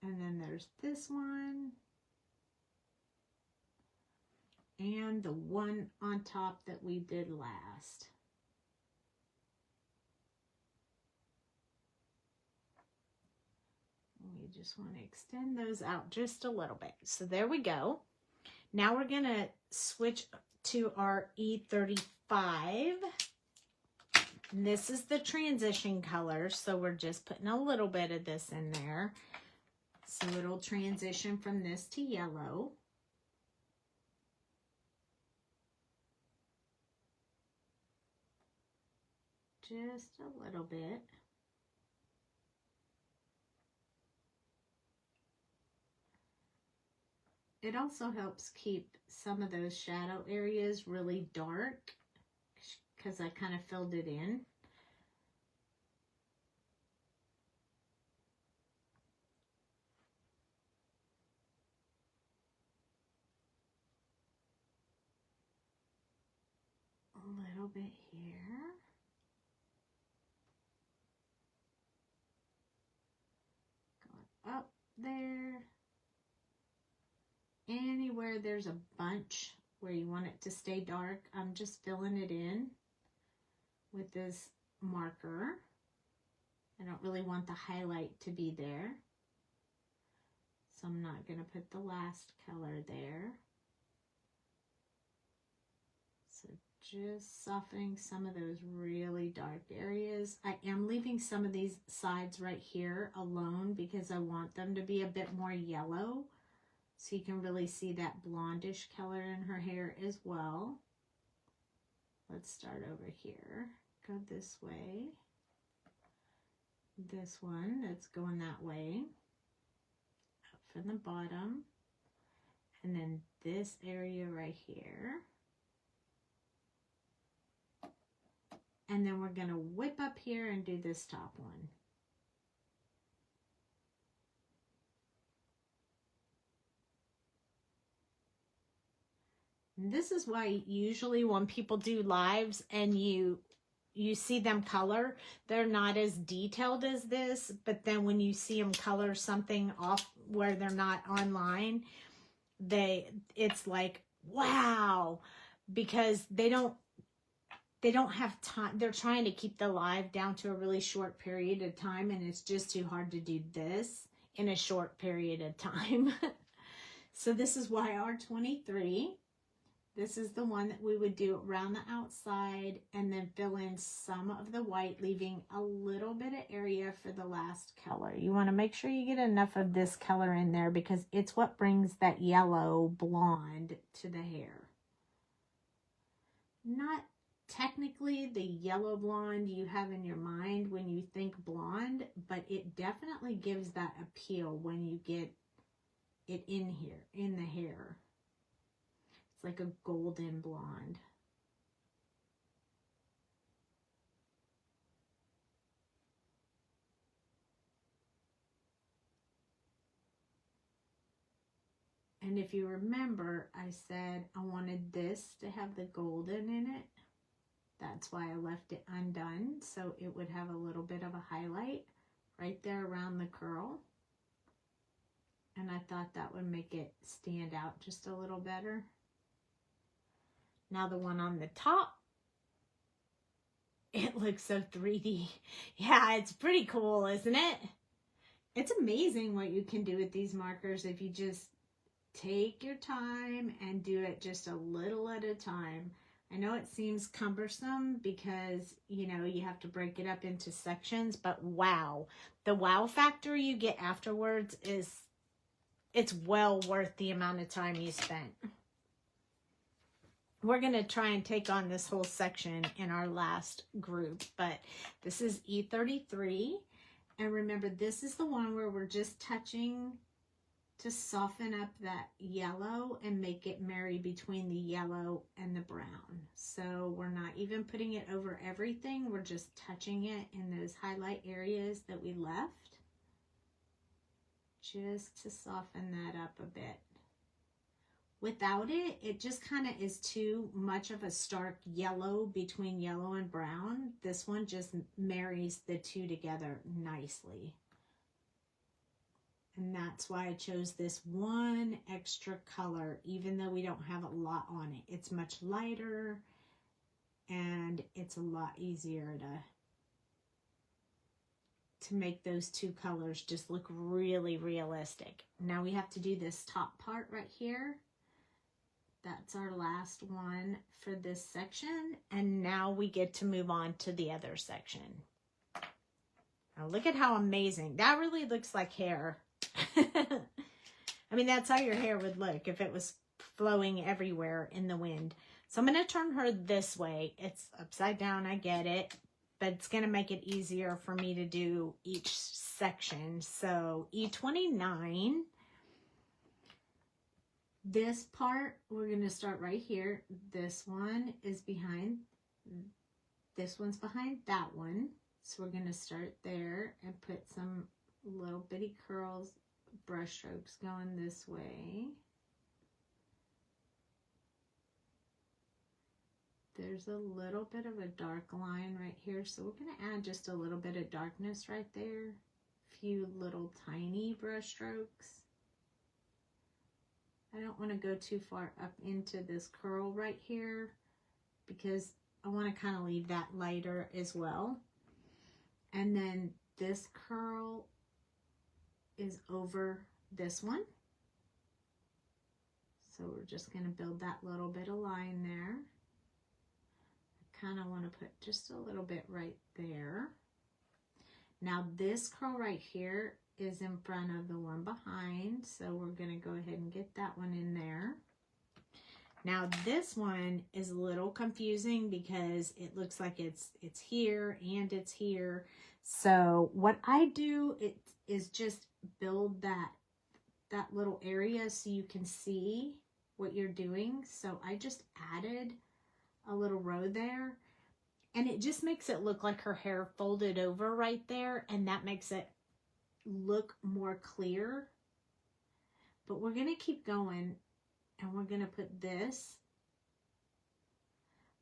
And then there's this one. And the one on top that we did last. We just want to extend those out just a little bit. So there we go. Now we're going to switch to our E35. And this is the transition color, so we're just putting a little bit of this in there. So it'll transition from this to yellow. Just a little bit. It also helps keep some of those shadow areas really dark because I kind of filled it in. A little bit here. Going up there. Anywhere there's a bunch where you want it to stay dark, I'm just filling it in with this marker. I don't really want the highlight to be there, so I'm not going to put the last color there. So just softening some of those really dark areas. I am leaving some of these sides right here alone because I want them to be a bit more yellow. So you can really see that blondish color in her hair as well. Let's start over here. Go this way. This one that's going that way. Up from the bottom. And then this area right here. And then we're going to whip up here and do this top one. This is why usually when people do lives and you see them color, they're not as detailed as this, but then when you see them color something off where they're not online, it's like, wow, because they don't have time. They're trying to keep the live down to a really short period of time, and it's just too hard to do this in a short period of time. So this is why R23. This is the one that we would do around the outside and then fill in some of the white, leaving a little bit of area for the last color. You want to make sure you get enough of this color in there because it's what brings that yellow blonde to the hair. Not technically the yellow blonde you have in your mind when you think blonde, but it definitely gives that appeal when you get it in here, in the hair. Like a golden blonde. And if you remember, I said I wanted this to have the golden in it. That's why I left it undone, so it would have a little bit of a highlight right there around the curl. And I thought that would make it stand out just a little better. Now the one on the top, it looks so 3D. Yeah, it's pretty cool, isn't it? It's amazing what you can do with these markers if you just take your time and do it just a little at a time. I know it seems cumbersome because, you know, you have to break it up into sections, but wow, the wow factor you get afterwards it's well worth the amount of time you spent. We're going to try and take on this whole section in our last group, but this is E33. And remember, this is the one where we're just touching to soften up that yellow and make it marry between the yellow and the brown. So we're not even putting it over everything. We're just touching it in those highlight areas that we left, just to soften that up a bit. Without it, it just kind of is too much of a stark yellow between yellow and brown. This one just marries the two together nicely. And that's why I chose this one extra color, even though we don't have a lot on it. It's much lighter and it's a lot easier to make those two colors just look really realistic. Now we have to do this top part right here. That's our last one for this section. And now we get to move on to the other section. Now look at how amazing. That really looks like hair. I mean, that's how your hair would look if it was flowing everywhere in the wind. So I'm going to turn her this way. It's upside down, I get it, but it's going to make it easier for me to do each section. So E29, this part, we're going to start right here. This one is behind, this one's behind that one. So we're going to start there and put some little bitty curls, brush strokes going this way. There's a little bit of a dark line right here, so we're going to add just a little bit of darkness right there. A few little tiny brush strokes. I don't want to go too far up into this curl right here because I want to kind of leave that lighter as well. And then this curl is over this one. So we're just going to build that little bit of line there. I kind of want to put just a little bit right there. Now this curl right here is in front of the one behind, so we're going to go ahead and get that one in there. Now this one is a little confusing because it looks like it's here and it's here. So what I do is just build that little area so you can see what you're doing. So I just added a little row there, and it just makes it look like her hair folded over right there, and that makes it look more clear. But we're going to keep going, and we're going to put this,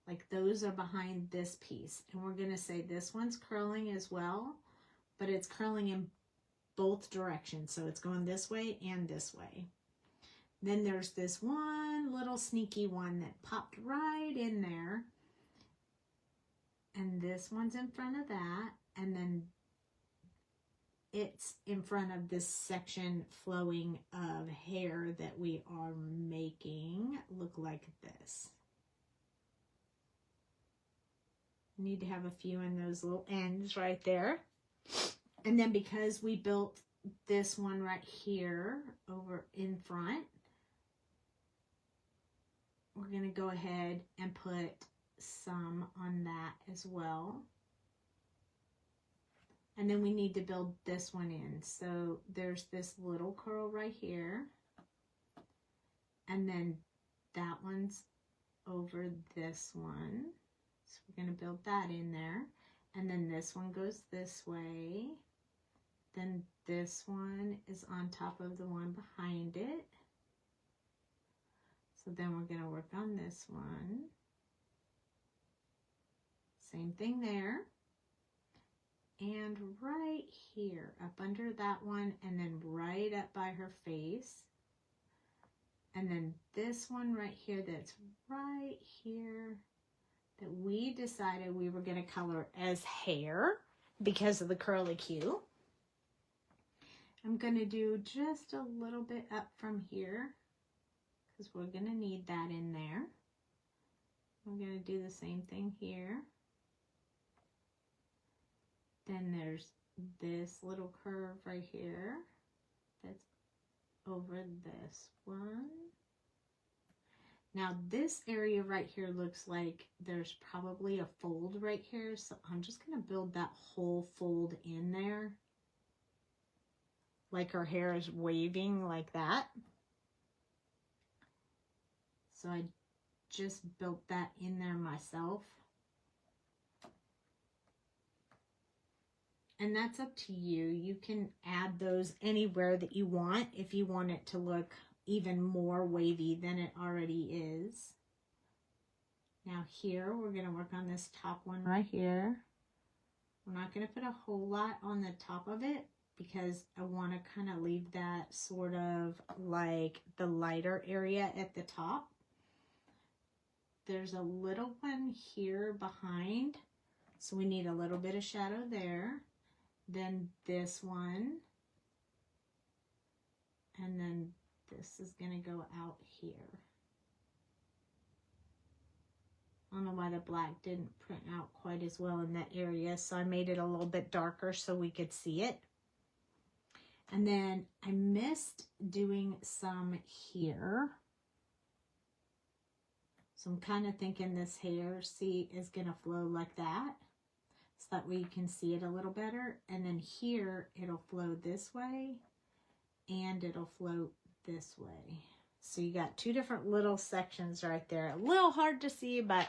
like those are behind this piece, and we're going to say this one's curling as well, but it's curling in both directions, so it's going this way and this way. Then there's this one little sneaky one that popped right in there, and this one's in front of that, and then it's in front of this section flowing of hair that we are making look like this. You need to have a few in those little ends right there. And then because we built this one right here over in front, we're going to go ahead and put some on that as well. And then we need to build this one in. So there's this little curl right here. And then that one's over this one. So we're going to build that in there. And then this one goes this way. Then this one is on top of the one behind it. So then we're going to work on this one. Same thing there. And right here, up under that one, and then right up by her face. And then this one right here that's right here that we decided we were going to color as hair because of the curly Q. I'm going to do just a little bit up from here because we're going to need that in there. I'm going to do the same thing here. Then there's this little curve right here that's over this one. Now this area right here looks like there's probably a fold right here, so I'm just going to build that whole fold in there. Like her hair is waving like that. So I just built that in there myself. And that's up to you. You can add those anywhere that you want if you want it to look even more wavy than it already is. Now here, we're going to work on this top one right here. We're not going to put a whole lot on the top of it because I want to kind of leave that sort of like the lighter area at the top. There's a little one here behind, so we need a little bit of shadow there. Then this one, and then this is going to go out here. I don't know why the black didn't print out quite as well in that area, so I made it a little bit darker so we could see it. And then I missed doing some here. So I'm kind of thinking this hair, see, is going to flow like that. So that way you can see it a little better. And then here, it'll flow this way and it'll float this way. So you got two different little sections right there. A little hard to see, but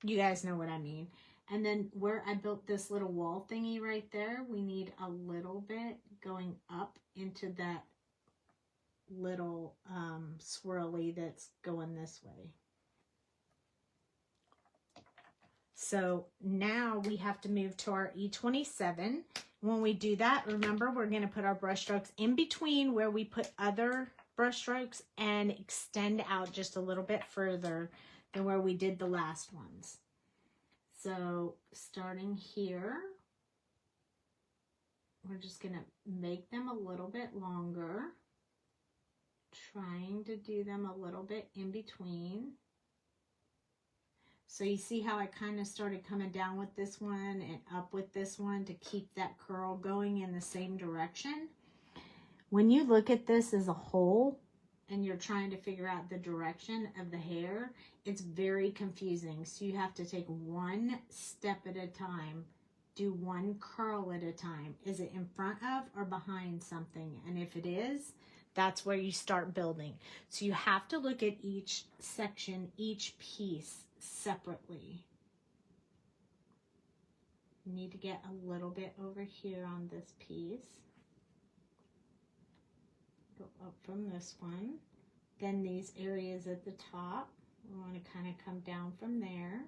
you guys know what I mean. And then where I built this little wall thingy right there, we need a little bit going up into that little swirly that's going this way. So now we have to move to our E27. When we do that, remember, we're going to put our brush strokes in between where we put other brush strokes and extend out just a little bit further than where we did the last ones. So starting here, we're just going to make them a little bit longer, trying to do them a little bit in between. So you see how I kind of started coming down with this one and up with this one to keep that curl going in the same direction. When you look at this as a whole and you're trying to figure out the direction of the hair, it's very confusing. So you have to take one step at a time, do one curl at a time. Is it in front of or behind something? And if it is, that's where you start building. So you have to look at each section, each piece separately. You need to get a little bit over here on this piece. Go up from this one. Then these areas at the top, we want to kind of come down from there.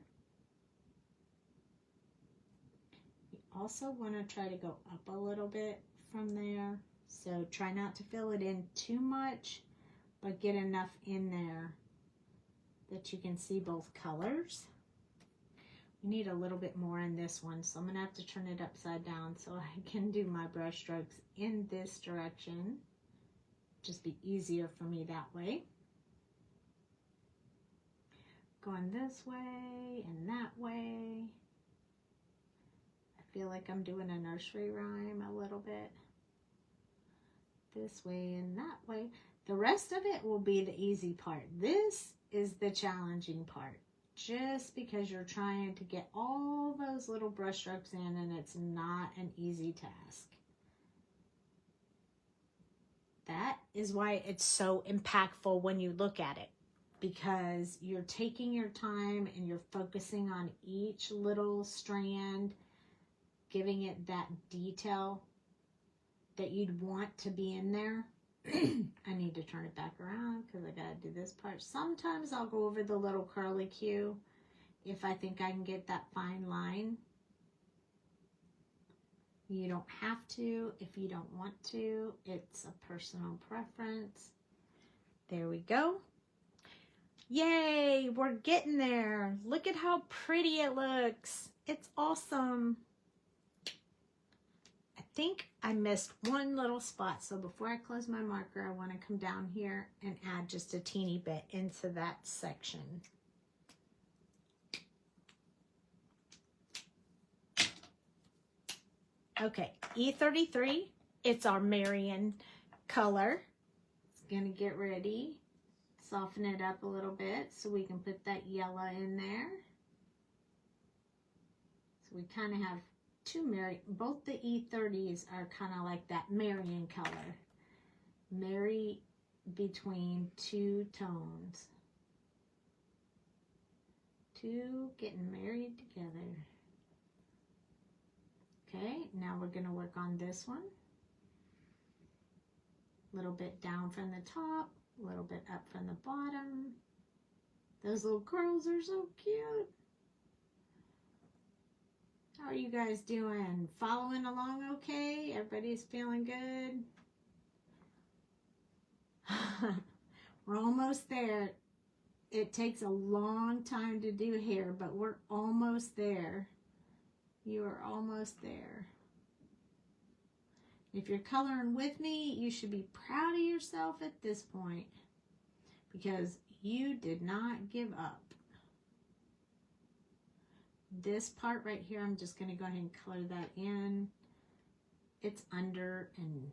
You also want to try to go up a little bit from there. So try not to fill it in too much, but get enough in there that you can see both colors. We need a little bit more in this one, so I'm going to have to turn it upside down so I can do my brush strokes in this direction. Just be easier for me that way. Going this way and that way. I feel like I'm doing a nursery rhyme a little bit. This way and that way. The rest of it will be the easy part. This is the challenging part, just because you're trying to get all those little brush strokes in and it's not an easy task. That is why it's so impactful when you look at it, because you're taking your time and you're focusing on each little strand, giving it that detail that you'd want to be in there. I need to turn it back around because I gotta do this part. Sometimes I'll go over the little curly Q if I think I can get that fine line. You don't have to if you don't want to. It's a personal preference. There we go. Yay, we're getting there. Look at how pretty it looks. It's awesome. I think I missed one little spot. So before I close my marker, I want to come down here and add just a teeny bit into that section. Okay, E33, it's our Marion color. It's gonna get ready. Soften it up a little bit so we can put that yellow in there. So we kind of have both the E30s are kind of like that Marion color. Marry between two tones. Two getting married together. Okay, now we're going to work on this one. A little bit down from the top, a little bit up from the bottom. Those little curls are so cute. How are you guys doing? Following along okay? Everybody's feeling good? We're almost there. It takes a long time to do hair, but we're almost there. You are almost there. If you're coloring with me, you should be proud of yourself at this point because you did not give up. This part right here, I'm just going to go ahead and color that in. It's under and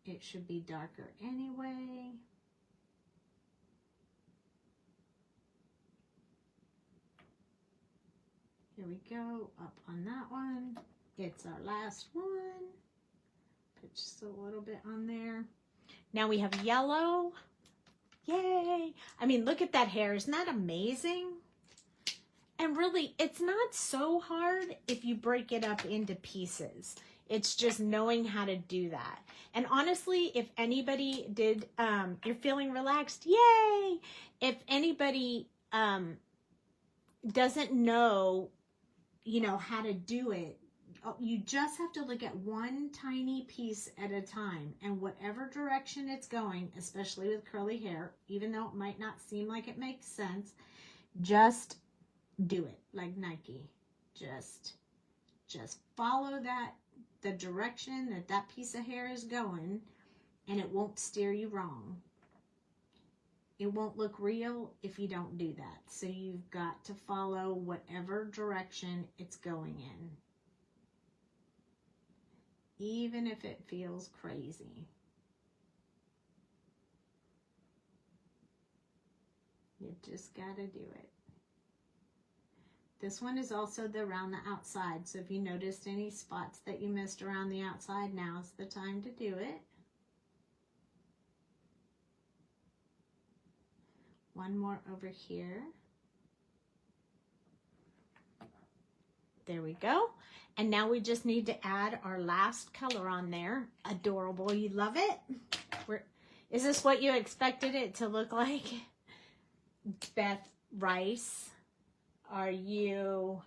it should be darker anyway. Here we go, up on that one. It's our last one. Put just a little bit on there. Now we have yellow. Yay! I mean, look at that hair. Isn't that amazing? And really, it's not so hard if you break it up into pieces. It's just knowing how to do that. And honestly, if anybody did, you're feeling relaxed, yay! If anybody doesn't know, how to do it, you just have to look at one tiny piece at a time, and whatever direction it's going, especially with curly hair, even though it might not seem like it makes sense, just do it like Nike. Just follow the direction that piece of hair is going, and it won't steer you wrong. It won't look real if you don't do that. So you've got to follow whatever direction it's going in, even if it feels crazy. You just got to do it. This one is also around the outside. So if you noticed any spots that you missed around the outside, now's the time to do it. One more over here. There we go. And now we just need to add our last color on there. Adorable. You love it? Is this what you expected it to look like? Beth Rice, are you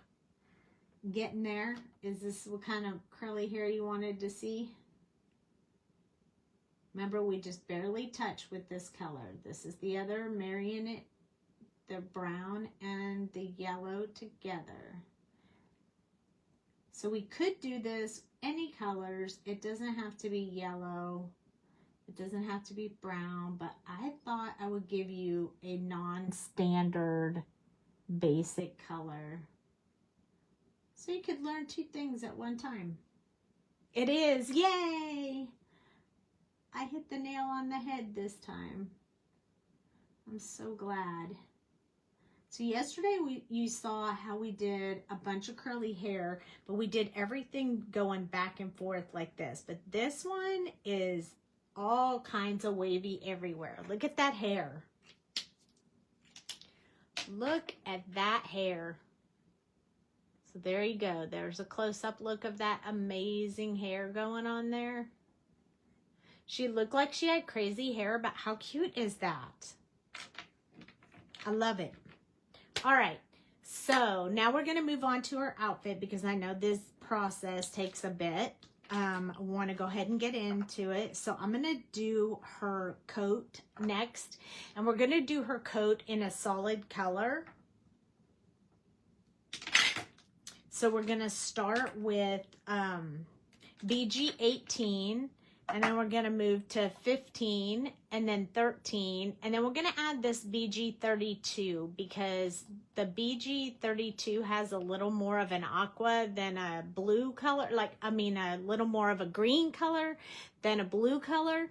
getting there? Is this what kind of curly hair you wanted to see? Remember, we just barely touched with this color. This is the other, marrying it, the brown and the yellow together. So we could do this any colors. It doesn't have to be yellow. It doesn't have to be brown, but I thought I would give you a non-standard basic color. So you could learn two things at one time. It is, yay! I hit the nail on the head this time. I'm so glad. So yesterday you saw how we did a bunch of curly hair, but we did everything going back and forth like this. But this one is all kinds of wavy everywhere. Look at that hair. Look at that hair. So there you go. There's a close-up look of that amazing hair going on there. She looked like she had crazy hair, but how cute is that? I love it. All right. So now we're going to move on to her outfit because I know this process takes a bit. I want to go ahead and get into it. So I'm going to do her coat next. And we're going to do her coat in a solid color. So we're going to start with BG 18. And then we're going to move to 15 and then 13. And then we're going to add this BG 32 because the BG 32 has a little more of an aqua than a blue color. A little more of a green color than a blue color.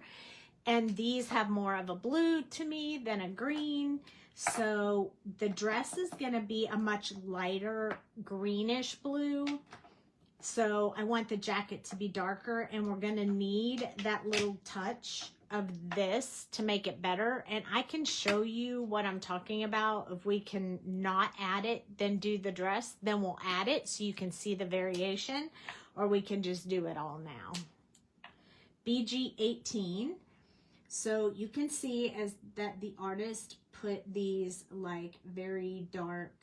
And these have more of a blue to me than a green. So the dress is going to be a much lighter greenish blue. So I want the jacket to be darker, and we're going to need that little touch of this to make it better. And I can show you what I'm talking about. If we can not add it, then do the dress, then we'll add it so you can see the variation, or we can just do it all now. BG 18. So you can see as that the artist put these like very dark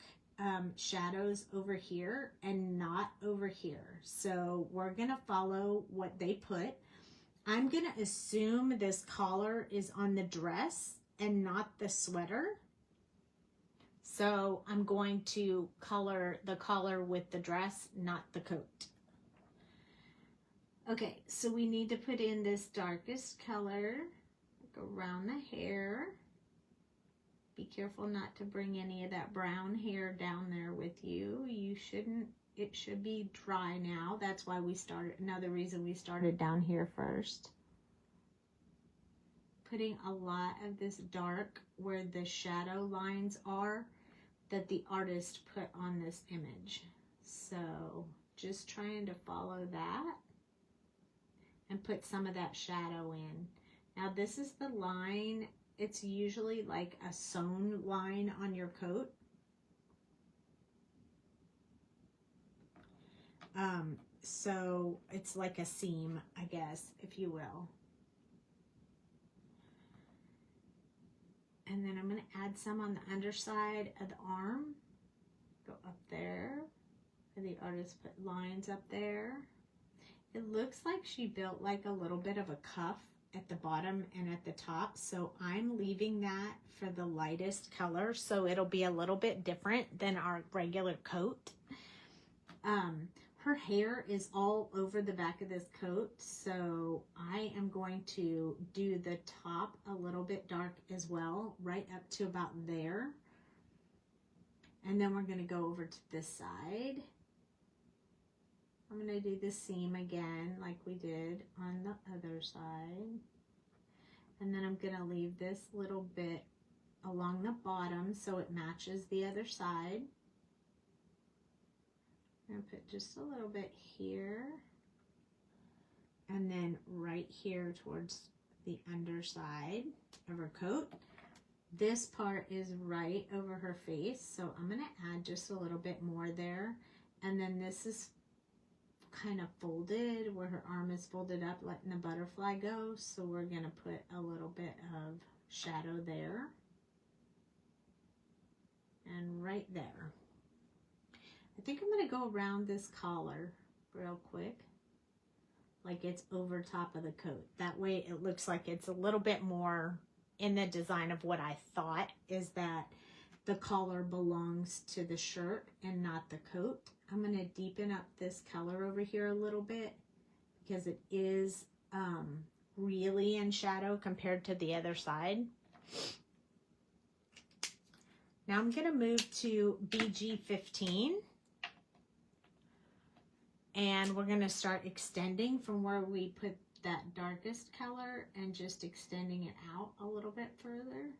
shadows over here and not over here. So we're gonna follow what they put. I'm gonna assume this collar is on the dress and not the sweater. So I'm going to color the collar with the dress, not the coat. Okay, so we need to put in this darkest color around the hair. Be careful not to bring any of that brown hair down there with you. You shouldn't, it should be dry now. That's why we started, another reason we started down here first. Putting a lot of this dark where the shadow lines are that the artist put on this image. So just trying to follow that and put some of that shadow in. Now this is the line. It's usually like a sewn line on your coat. So it's like a seam, I guess, if you will. And then I'm going to add some on the underside of the arm. Go up there. And the artist put lines up there. It looks like she built like a little bit of a cuff at the bottom and at the top, so I'm leaving that for the lightest color, so it'll be a little bit different than our regular coat. Her hair is all over the back of this coat, so I am going to do the top a little bit dark as well, right up to about there. And then we're going to go over to this side. I'm going to do the seam again like we did on the other side. And then I'm going to leave this little bit along the bottom so it matches the other side. I'm going to put just a little bit here. And then right here towards the underside of her coat. This part is right over her face, so I'm going to add just a little bit more there. And then this is kind of folded where her arm is folded up, letting the butterfly go, so we're going to put a little bit of shadow there and right there. I think I'm going to go around this collar real quick like it's over top of the coat. That way it looks like it's a little bit more in the design of what I thought, is that the collar belongs to the shirt and not the coat. I'm going to deepen up this color over here a little bit because it is really in shadow compared to the other side. Now I'm going to move to BG 15. And we're going to start extending from where we put that darkest color and just extending it out a little bit further.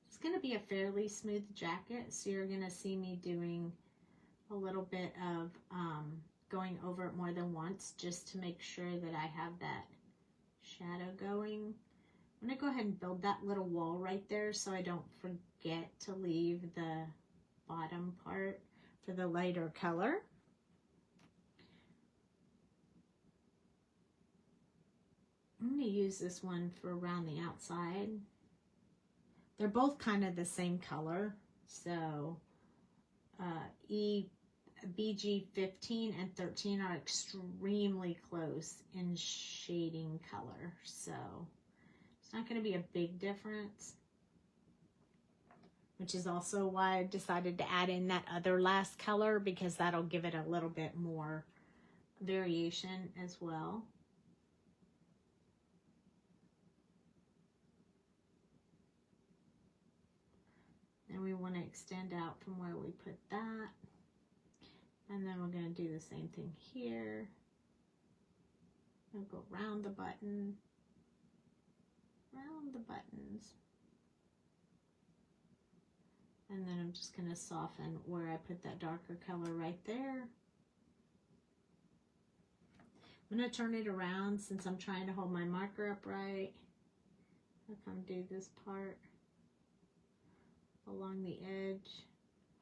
It's going to be a fairly smooth jacket, so you're going to see me doing a little bit of going over it more than once just to make sure that I have that shadow going. I'm going to go ahead and build that little wall right there so I don't forget to leave the bottom part for the lighter color. I'm going to use this one for around the outside. They're both kind of the same color, so BG15 and 13 are extremely close in shading color, so it's not going to be a big difference, which is also why I decided to add in that other last color, because that'll give it a little bit more variation as well. And we want to extend out from where we put that. And then we're going to do the same thing here. We'll go around the button, around the buttons. And then I'm just going to soften where I put that darker color right there. I'm going to turn it around since I'm trying to hold my marker upright. I'll come do this part along the edge.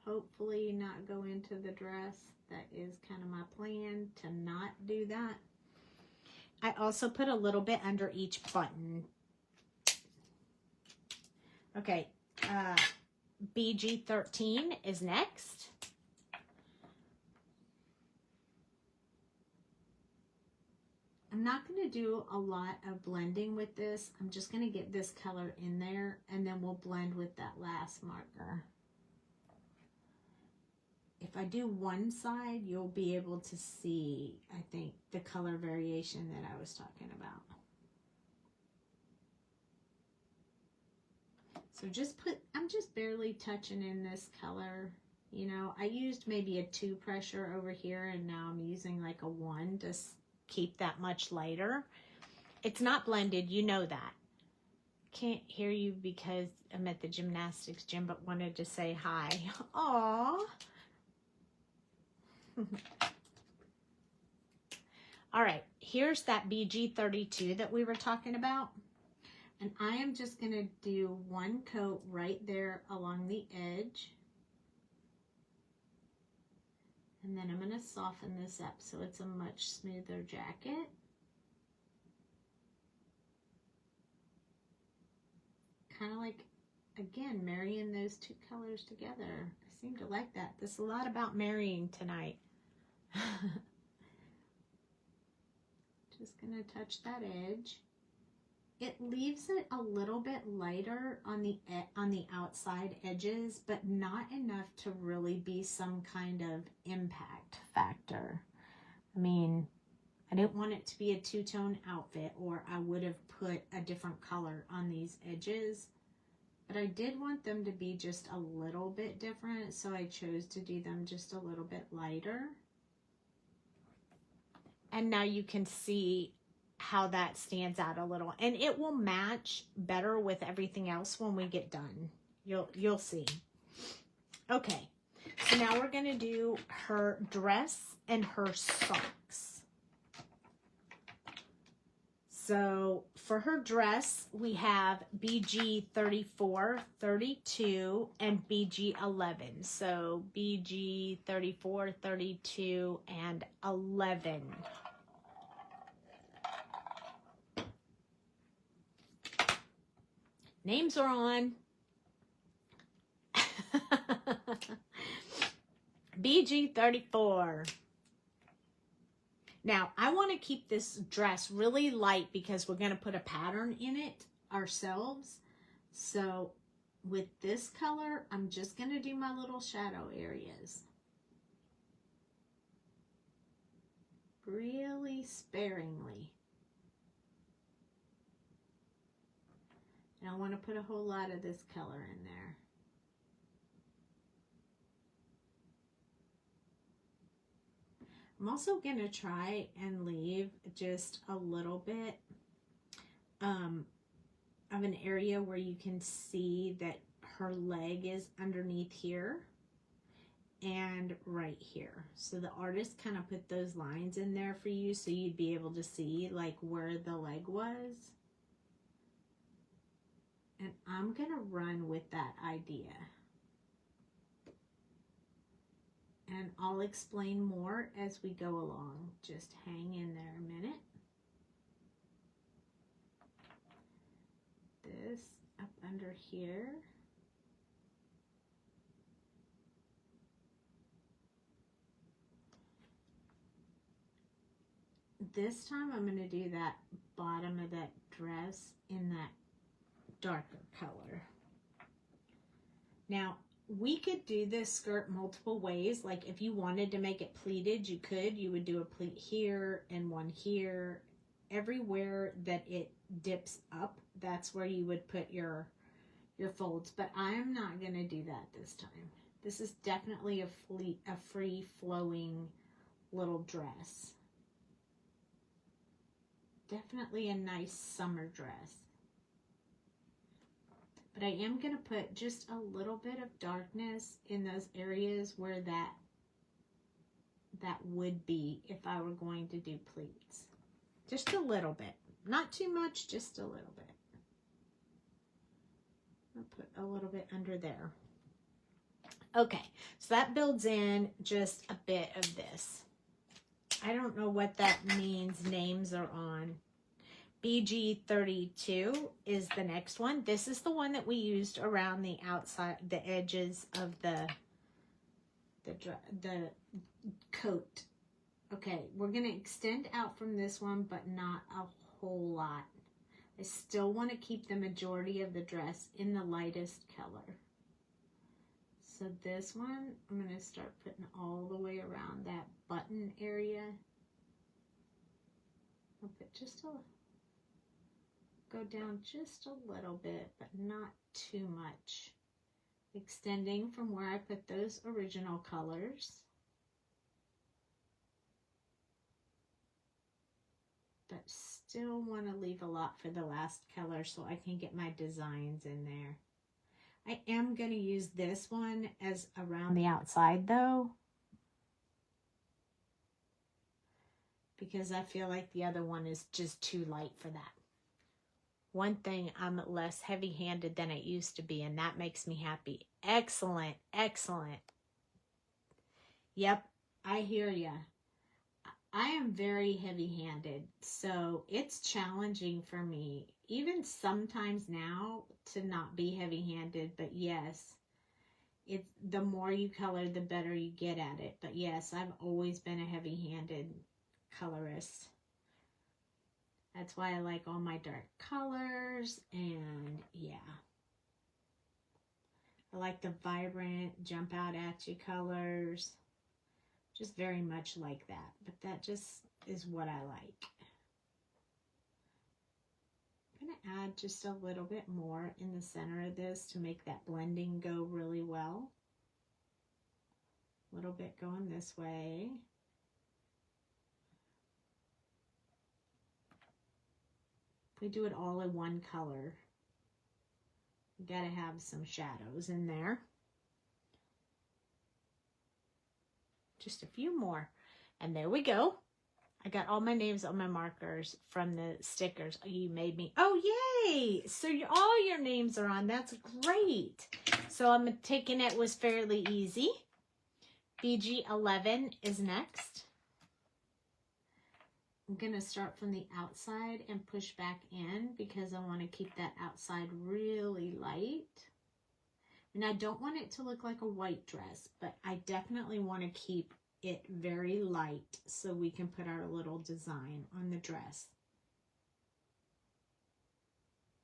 Hopefully not go into the dress. That is kind of my plan, to not do that. I also put a little bit under each button. Okay, BG13 is next. I'm not going to do a lot of blending with this. I'm just going to get this color in there, and then we'll blend with that last marker. If I do one side, you'll be able to see, I think, the color variation that I was talking about. So I'm just barely touching in this color. You know, I used maybe a 2 pressure over here, and now I'm using like a 1 to keep that much lighter. It's not blended, you know that. Can't hear you because I'm at the gymnastics gym, but wanted to say hi. Aww. All right, here's that BG32 that we were talking about. And I am just going to do one coat right there along the edge. And then I'm going to soften this up so it's a much smoother jacket. Kind of like, again, marrying those two colors together. I seem to like that. This is a lot about marrying tonight. Just going to touch that edge. It leaves it a little bit lighter on the outside edges, but not enough to really be some kind of impact factor. I mean, I didn't want it to be a two-tone outfit, or I would have put a different color on these edges, but I did want them to be just a little bit different, so I chose to do them just a little bit lighter. And now you can see how that stands out a little, and it will match better with everything else when we get done. You'll see. Okay, so now we're going to do her dress and her socks. So for her dress, we have BG 34, 32, and BG 11. So BG 34, 32, and 11. Names are on. BG 34. Now, I want to keep this dress really light because we're going to put a pattern in it ourselves. So with this color, I'm just going to do my little shadow areas. Really sparingly. And I want to put a whole lot of this color in there. I'm also going to try and leave just a little bit of an area where you can see that her leg is underneath here and right here. So the artist kind of put those lines in there for you so you'd be able to see like where the leg was. And I'm going to run with that idea. And I'll explain more as we go along. Just hang in there a minute. This up under here. this time I'm going to do that bottom of that dress in that darker color. Now, we could do this skirt multiple ways. Like if you wanted to make it pleated, you could. You would do a pleat here and one here. Everywhere that it dips up, that's where you would put your folds. But I'm not going to do that this time. This is definitely a free flowing little dress. Definitely a nice summer dress. But I am going to put just a little bit of darkness in those areas where that would be if I were going to do pleats. Just a little bit. Not too much, just a little bit. I'll put a little bit under there. Okay, so that builds in just a bit of this. I don't know what that means. Names are on. BG32 is the next one. This is the one that we used around the outside, the edges of the coat. Okay, we're going to extend out from this one, but not a whole lot. I still want to keep the majority of the dress in the lightest color. So this one, I'm going to start putting all the way around that button area. I'll put just a go down just a little bit, but not too much. Extending from where I put those original colors. But still want to leave a lot for the last color so I can get my designs in there. I am going to use this one as around the outside though, because I feel like the other one is just too light for that. One thing, I'm less heavy-handed than I used to be, and that makes me happy. Excellent, excellent. Yep, I hear ya. I am very heavy-handed, so it's challenging for me, even sometimes now, to not be heavy-handed. But yes, it's the more you color, the better you get at it. But yes, I've always been a heavy-handed colorist. That's why I like all my dark colors, and yeah. I like the vibrant, jump out at you colors. Just very much like that, but that just is what I like. I'm going to add just a little bit more in the center of this to make that blending go really well. A little bit going this way. If we do it all in one color, you got to have some shadows in there. Just a few more. And there we go. I got all my names on my markers from the stickers. You made me. Oh, yay. So all your names are on. That's great. So I'm taking it was fairly easy. BG11 is next. I'm going to start from the outside and push back in because I want to keep that outside really light. And I don't want it to look like a white dress, but I definitely want to keep it very light so we can put our little design on the dress.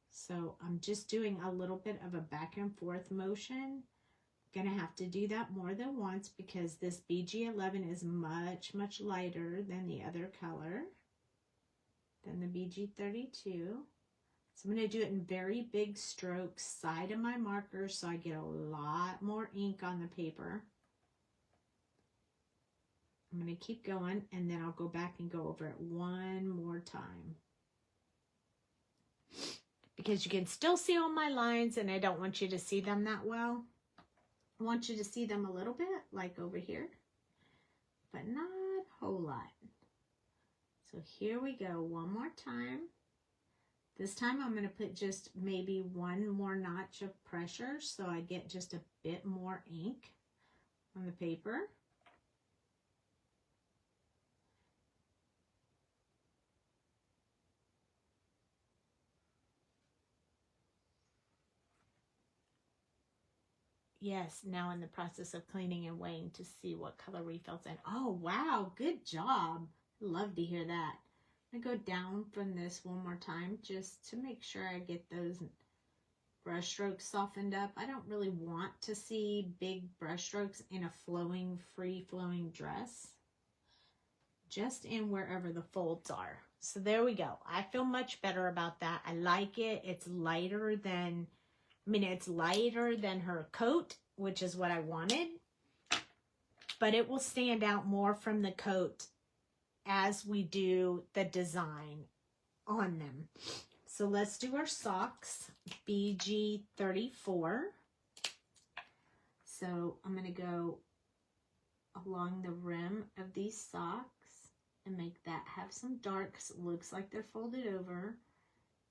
So I'm just doing a little bit of a back and forth motion. I'm going to have to do that more than once because this BG11 is much, much lighter than the other color, than the BG32. So I'm going to do it in very big strokes, side of my marker, so I get a lot more ink on the paper. I'm going to keep going, and then I'll go back and go over it one more time. Because you can still see all my lines, and I don't want you to see them that well. I want you to see them a little bit, like over here, but not a whole lot. So here we go, one more time. This time I'm going to put just maybe one more notch of pressure so I get just a bit more ink on the paper. Yes, now in the process of cleaning and weighing to see what color refills in. Oh, wow, good job. Love to hear that. I go down from this one more time just to make sure I get those brush strokes softened up. I don't really want to see big brush strokes in a flowing, free-flowing dress. Just in wherever the folds are. So there we go. I feel much better about that. I like it. It's lighter than, it's lighter than her coat, which is what I wanted. But it will stand out more from the coat as we do the design on them. So let's do our socks, BG34. So I'm going to go along the rim of these socks and make that have some dark, 'cause it looks like they're folded over.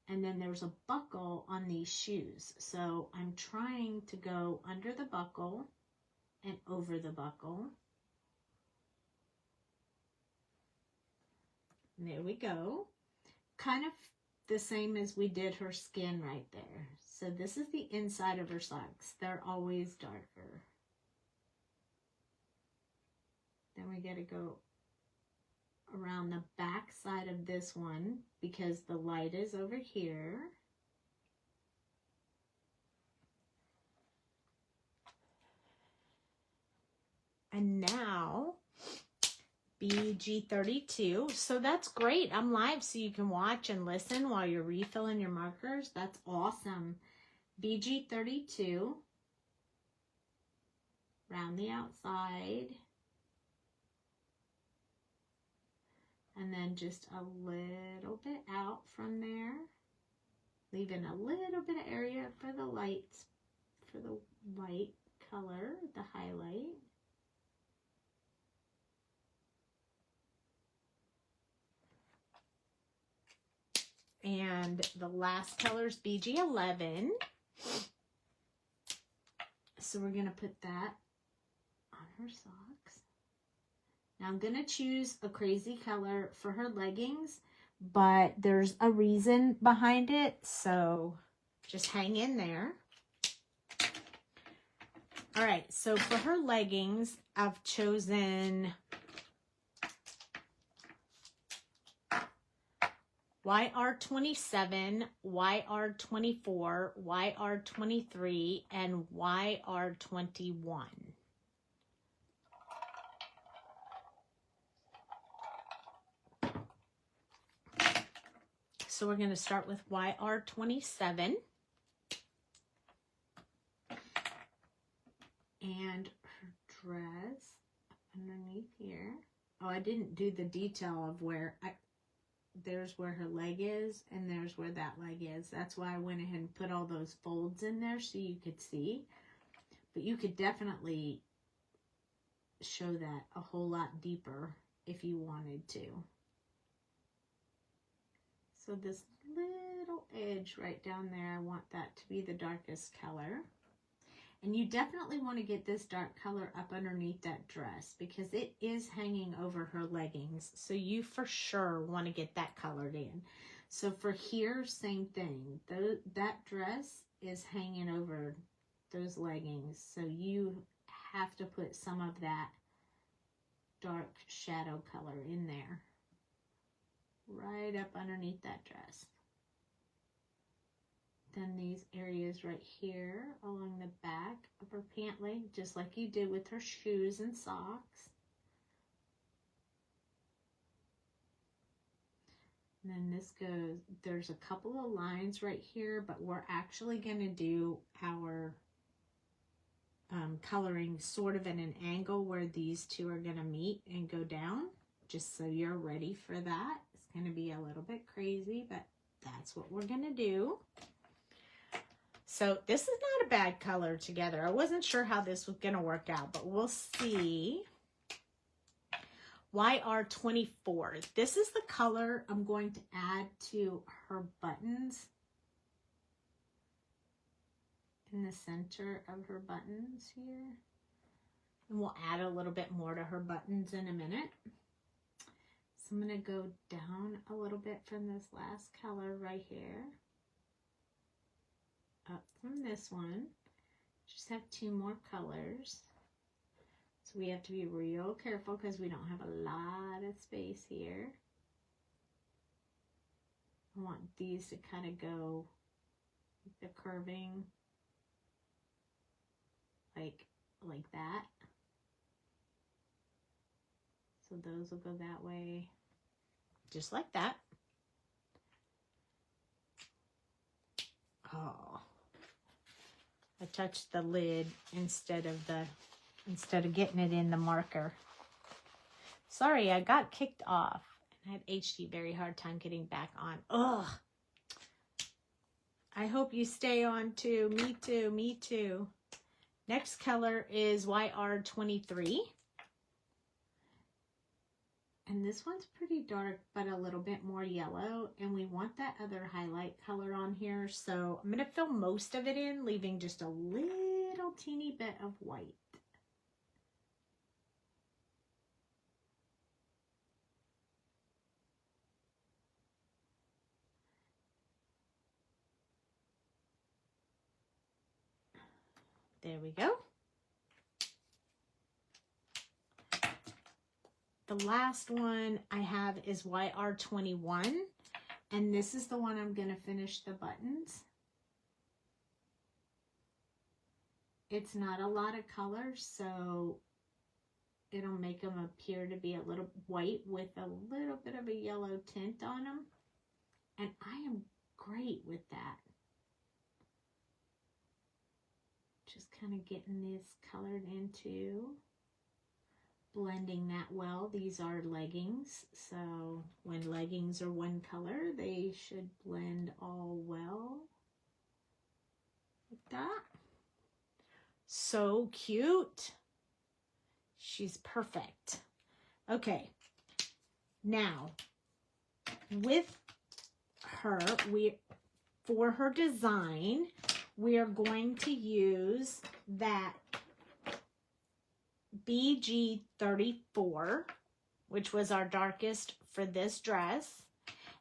And then there's a buckle on these shoes. So I'm trying to go under the buckle and over the buckle. And there we go. Kind of the same as we did her skin right there. So this is the inside of her socks. They're always darker. Then we got to go around the back side of this one because the light is over here. And now BG32. So that's great. I'm live so you can watch and listen while you're refilling your markers. That's awesome. BG32. Round the outside. And then just a little bit out from there. Leaving a little bit of area for the lights, for the white color, the highlight. And the last color is BG11. So we're going to put that on her socks. Now I'm going to choose a crazy color for her leggings, but there's a reason behind it. So just hang in there. All right, so for her leggings, I've chosen YR27, YR24, YR23, and YR21. So we're going to start with YR27. And her dress underneath here. Oh, I didn't do the detail of where there's where her leg is and there's where that leg is. That's why I went ahead and put all those folds in there so you could see. But you could definitely show that a whole lot deeper if you wanted to. So this little edge right down there, I want that to be the darkest color. And you definitely want to get this dark color up underneath that dress because it is hanging over her leggings. So you for sure want to get that colored in. So for here, same thing. That dress is hanging over those leggings. So you have to put some of that dark shadow color in there. Right up underneath that dress. Then these areas right here along the back of her pant leg, just like you did with her shoes and socks. And then this goes, there's a couple of lines right here, but we're actually going to do our coloring sort of in an angle where these two are going to meet and go down, just so you're ready for that. It's going to be a little bit crazy, but that's what we're going to do. So this is not a bad color together. I wasn't sure how this was going to work out, but we'll see. YR24. This is the color I'm going to add to her buttons. In the center of her buttons here. And we'll add a little bit more to her buttons in a minute. So I'm going to go down a little bit from this last color right here. Up from this one. Just have two more colors. So we have to be real careful because we don't have a lot of space here. I want these to kind of go the curving like that. So those will go that way, just like that. Oh, I touched the lid instead of getting it in the marker. Sorry, I got kicked off. I had HD, very hard time getting back on. Ugh. I hope you stay on too. Me too, me too. Next color is YR23. And this one's pretty dark, but a little bit more yellow. And we want that other highlight color on here. So I'm going to fill most of it in, leaving just a little teeny bit of white. There we go. The last one I have is YR21, and this is the one I'm going to finish the buttons. It's not a lot of color, so it'll make them appear to be a little white with a little bit of a yellow tint on them, and I am great with that. Just kind of getting this colored into. Blending that well. These are leggings, so when leggings are one color, they should blend all well. Like that. So cute. She's perfect. Okay. Now, with her, for her design, we are going to use that BG34, which was our darkest for this dress.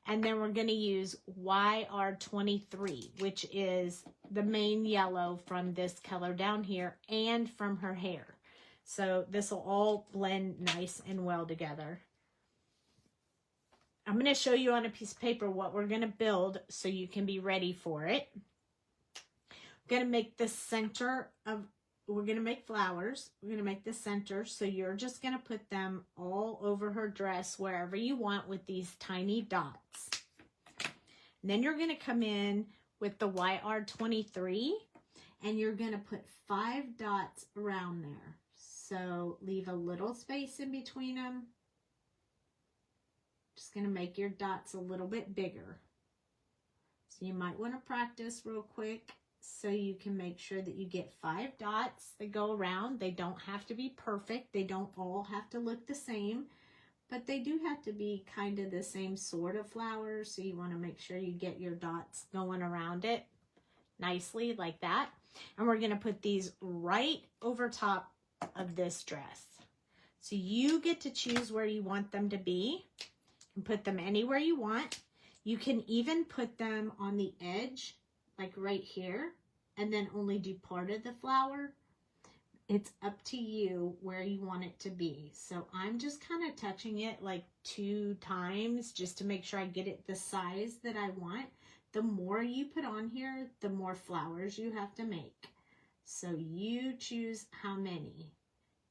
And then we're going to use YR23, which is the main yellow from this color down here and from her hair. So this will all blend nice and well together. I'm going to show you on a piece of paper what we're going to build so you can be ready for it. I'm going to make the center of, we're going to make flowers. We're going to make the center. So you're just going to put them all over her dress wherever you want with these tiny dots. And then you're going to come in with the YR23 and you're going to put 5 dots around there. So leave a little space in between them. Just going to make your dots a little bit bigger. So you might want to practice real quick so you can make sure that you get 5 dots that go around. They don't have to be perfect. They don't all have to look the same, but they do have to be kind of the same sort of flowers. So you want to make sure you get your dots going around it nicely like that. And we're going to put these right over top of this dress. So you get to choose where you want them to be. You can put them anywhere you want. You can even put them on the edge, like right here, and then only do part of the flower. It's up to you where you want it to be. So I'm just kind of touching it like 2 times just to make sure I get it the size that I want. The more you put on here, the more flowers you have to make. So you choose how many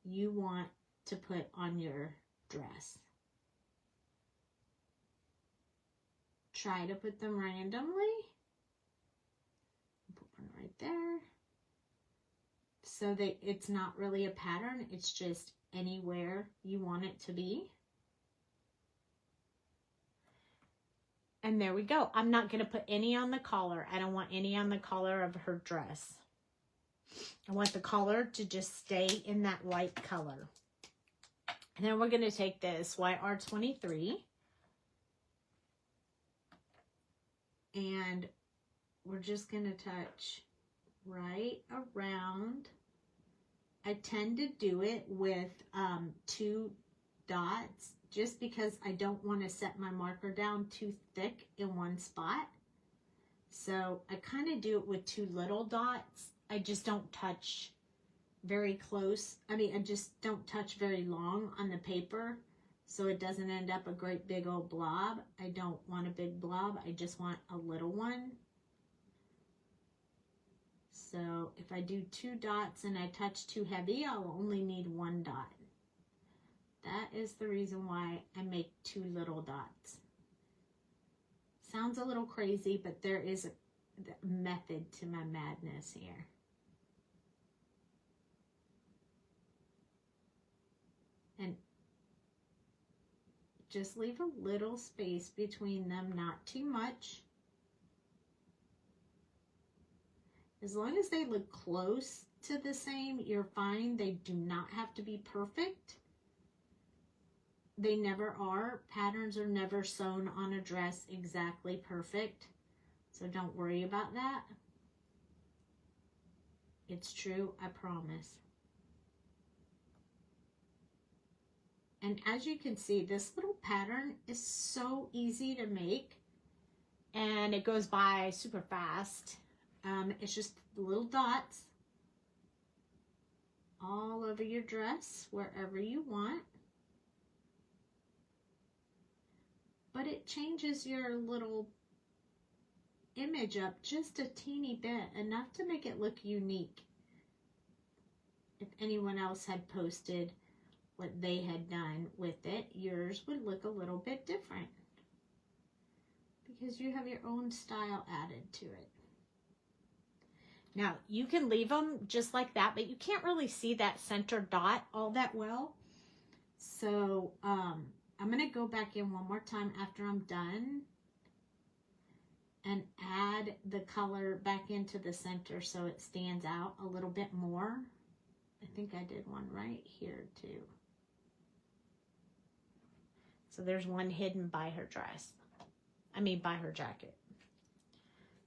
you want to put on your dress. Try to put them randomly. Put one right there. So that it's not really a pattern, it's just anywhere you want it to be. And there we go. I'm not going to put any on the collar. I don't want any on the collar of her dress. I want the collar to just stay in that light color. And then we're going to take this YR23 and we're just going to touch right around. I tend to do it with 2 dots just because I don't want to set my marker down too thick in one spot. So I kind of do it with 2 little dots. I just don't touch very close. I mean, I just don't touch very long on the paper. so it doesn't end up a great big old blob. I don't want a big blob, I just want a little one. So if I do 2 dots and I touch too heavy, I'll only need 1 dot. That is the reason why I make 2 little dots. Sounds a little crazy, but there is a method to my madness here. And just leave a little space between them, not too much. As long as they look close to the same, you're fine. They do not have to be perfect. They never are. Patterns are never sewn on a dress exactly perfect. So don't worry about that. It's true, I promise. And as you can see, this little pattern is so easy to make. And it goes by super fast. It's just little dots all over your dress, wherever you want. But it changes your little image up just a teeny bit, enough to make it look unique. If anyone else had posted what they had done with it, yours would look a little bit different because you have your own style added to it. Now, you can leave them just like that, but you can't really see that center dot all that well. So I'm going to go back in one more time after I'm done and add the color back into the center so it stands out a little bit more. I think I did one right here too. So there's one hidden by her dress. By her jacket.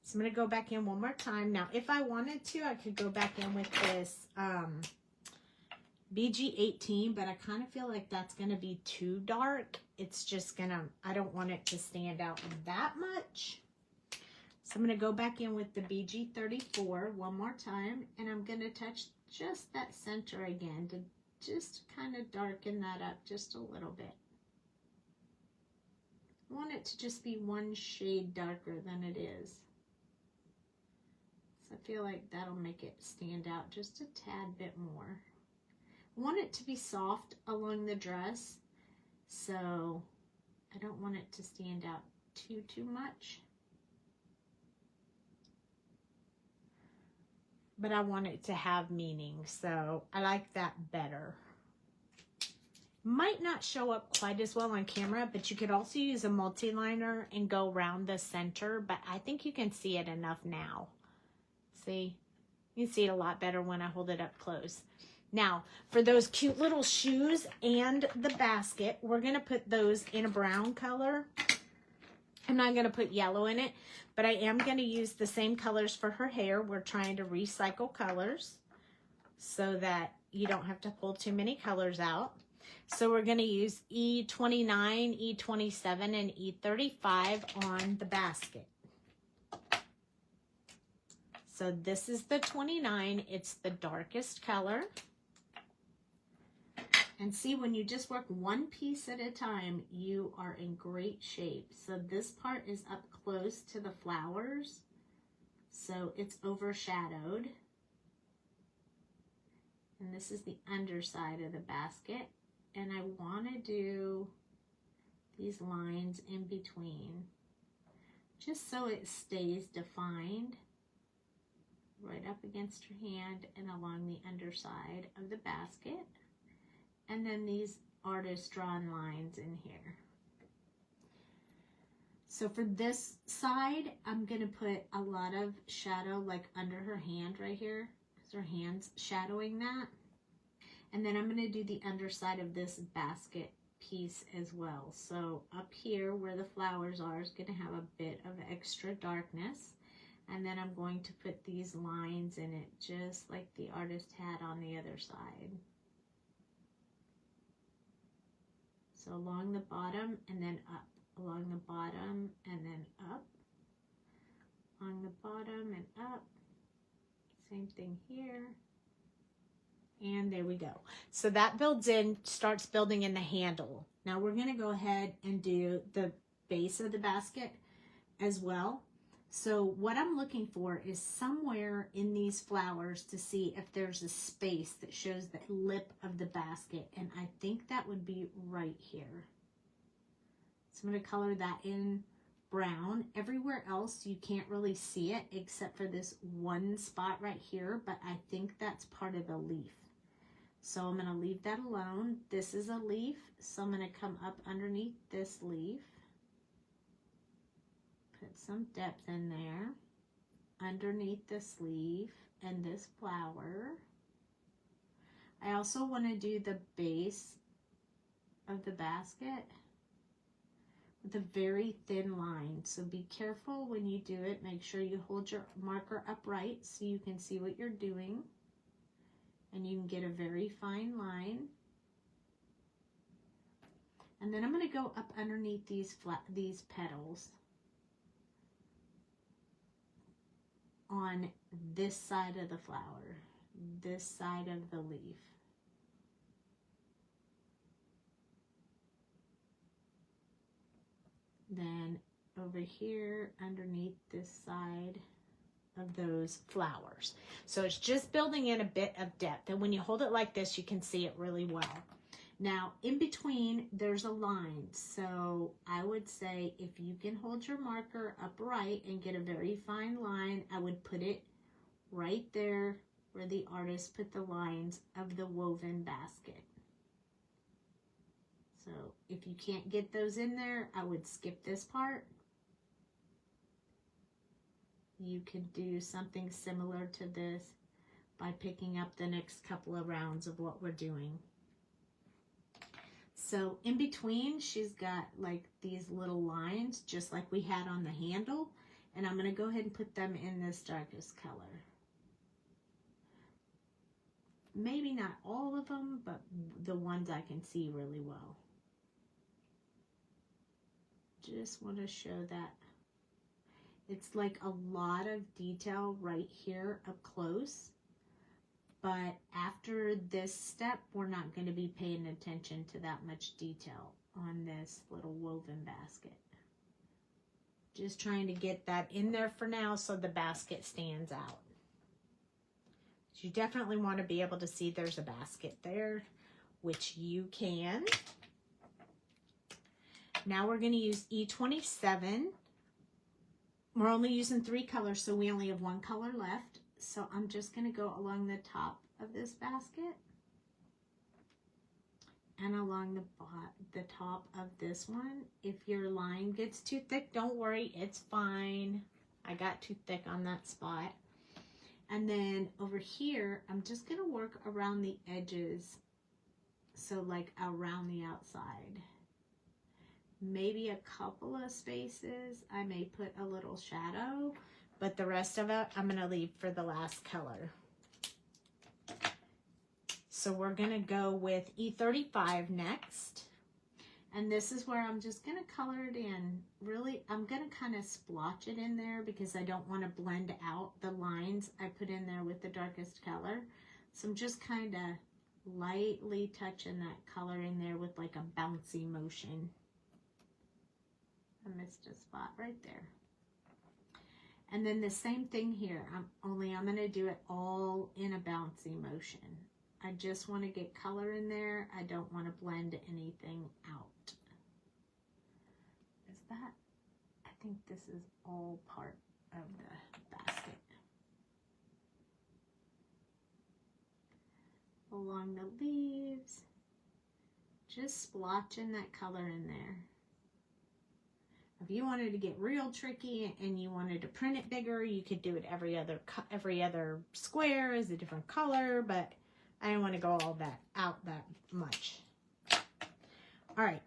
So I'm going to go back in one more time. Now, if I wanted to, I could go back in with this BG18, but I kind of feel like that's going to be too dark. It's just going to, I don't want it to stand out that much. So I'm going to go back in with the BG34 one more time, and I'm going to touch just that center again to just kind of darken that up just a little bit. I want it to just be one shade darker than it is. So I feel like that'll make it stand out just a tad bit more. I want it to be soft along the dress, so I don't want it to stand out too much. But I want it to have meaning, so I like that better. Might not show up quite as well on camera, but you could also use a multi-liner and go around the center, but I think you can see it enough now. See? You can see it a lot better when I hold it up close. Now, for those cute little shoes and the basket, we're going to put those in a brown color. I'm not going to put yellow in it, but I am going to use the same colors for her hair. We're trying to recycle colors so that you don't have to pull too many colors out. So we're going to use E29, E27, and E35 on the basket. So this is the 29. It's the darkest color. And see, when you just work one piece at a time, you are in great shape. So this part is up close to the flowers, so it's overshadowed. And this is the underside of the basket. And I want to do these lines in between, just so it stays defined right up against her hand and along the underside of the basket. And then these artist drawn lines in here. So for this side, I'm going to put a lot of shadow like under her hand right here, because her hand's shadowing that. And then I'm going to do the underside of this basket piece as well. So up here where the flowers are is going to have a bit of extra darkness. And then I'm going to put these lines in it just like the artist had on the other side. So along the bottom and then up, along the bottom and then up, along the bottom and up. Same thing here, And there we go. So that builds in, starts building in the handle. Now we're going to go ahead and do the base of the basket as well. So what I'm looking for is somewhere in these flowers to see if there's a space that shows the lip of the basket. And I think that would be right here. So I'm going to color that in brown. Everywhere else you can't really see it except for this one spot right here, but I think that's part of the leaf. So I'm going to leave that alone. This is a leaf, so I'm going to come up underneath this leaf. Put some depth in there, underneath this leaf and this flower. I also want to do the base of the basket with a very thin line. So be careful when you do it. Make sure you hold your marker upright so you can see what you're doing. And you can get a very fine line. And then I'm going to go up underneath these petals on this side of the flower, this side of the leaf. Then over here underneath this side of those flowers. So it's just building in a bit of depth, and when you hold it like this you can see it really well. Now in between there's a line, so I would say if you can hold your marker upright and get a very fine line, I would put it right there where the artist put the lines of the woven basket. So if you can't get those in there, I would skip this part. You could do something similar to this by picking up the next couple of rounds of what we're doing. So in between, she's got like these little lines, just like we had on the handle. And I'm going to go ahead and put them in this darkest color. Maybe not all of them, but the ones I can see really well. Just want to show that. It's like a lot of detail right here up close. But after this step, we're not going to be paying attention to that much detail on this little woven basket. Just trying to get that in there for now so the basket stands out. You definitely want to be able to see there's a basket there, which you can. Now we're going to use E27. We're only using 3 colors, so we only have 1 color left. So I'm just going to go along the top of this basket and along the top of this one. If your line gets too thick, don't worry, it's fine. I got too thick on that spot. And then over here, I'm just going to work around the edges, so like around the outside. Maybe a couple of spaces I may put a little shadow, but the rest of it I'm going to leave for the last color. So we're going to go with E35 next. And this is where I'm just going to color it in. Really, I'm going to kind of splotch it in there because I don't want to blend out the lines I put in there with the darkest color. So I'm just kind of lightly touching that color in there with like a bouncy motion. I missed a spot right there. And then the same thing here, I'm going to do it all in a bouncy motion. I just want to get color in there. I don't want to blend anything out. Is that, I think this is all part of the basket. Along the leaves, just splotching that color in there. If you wanted to get real tricky and you wanted to print it bigger, you could do it every other square is a different color, but I don't want to go all that out that much. All right.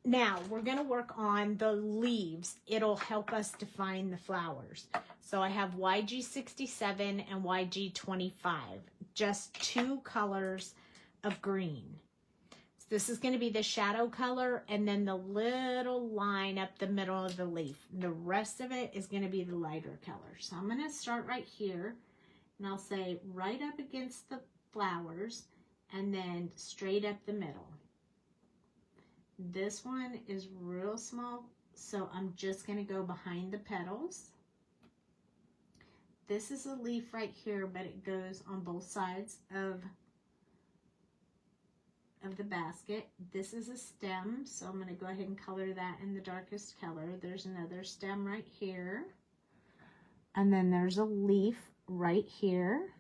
Now we're going to work on the leaves. It'll help us define the flowers. So I have YG67 and YG25, just 2 colors of green. This is going to be the shadow color and then the little line up the middle of the leaf. The rest of it is going to be the lighter color. So I'm going to start right here and I'll say right up against the flowers and then straight up the middle. This one is real small, so I'm just going to go behind the petals. This is a leaf right here, but it goes on both sides of the basket. This is a stem, so I'm going to go ahead and color that in the darkest color. There's another stem right here. And then there's a leaf right here.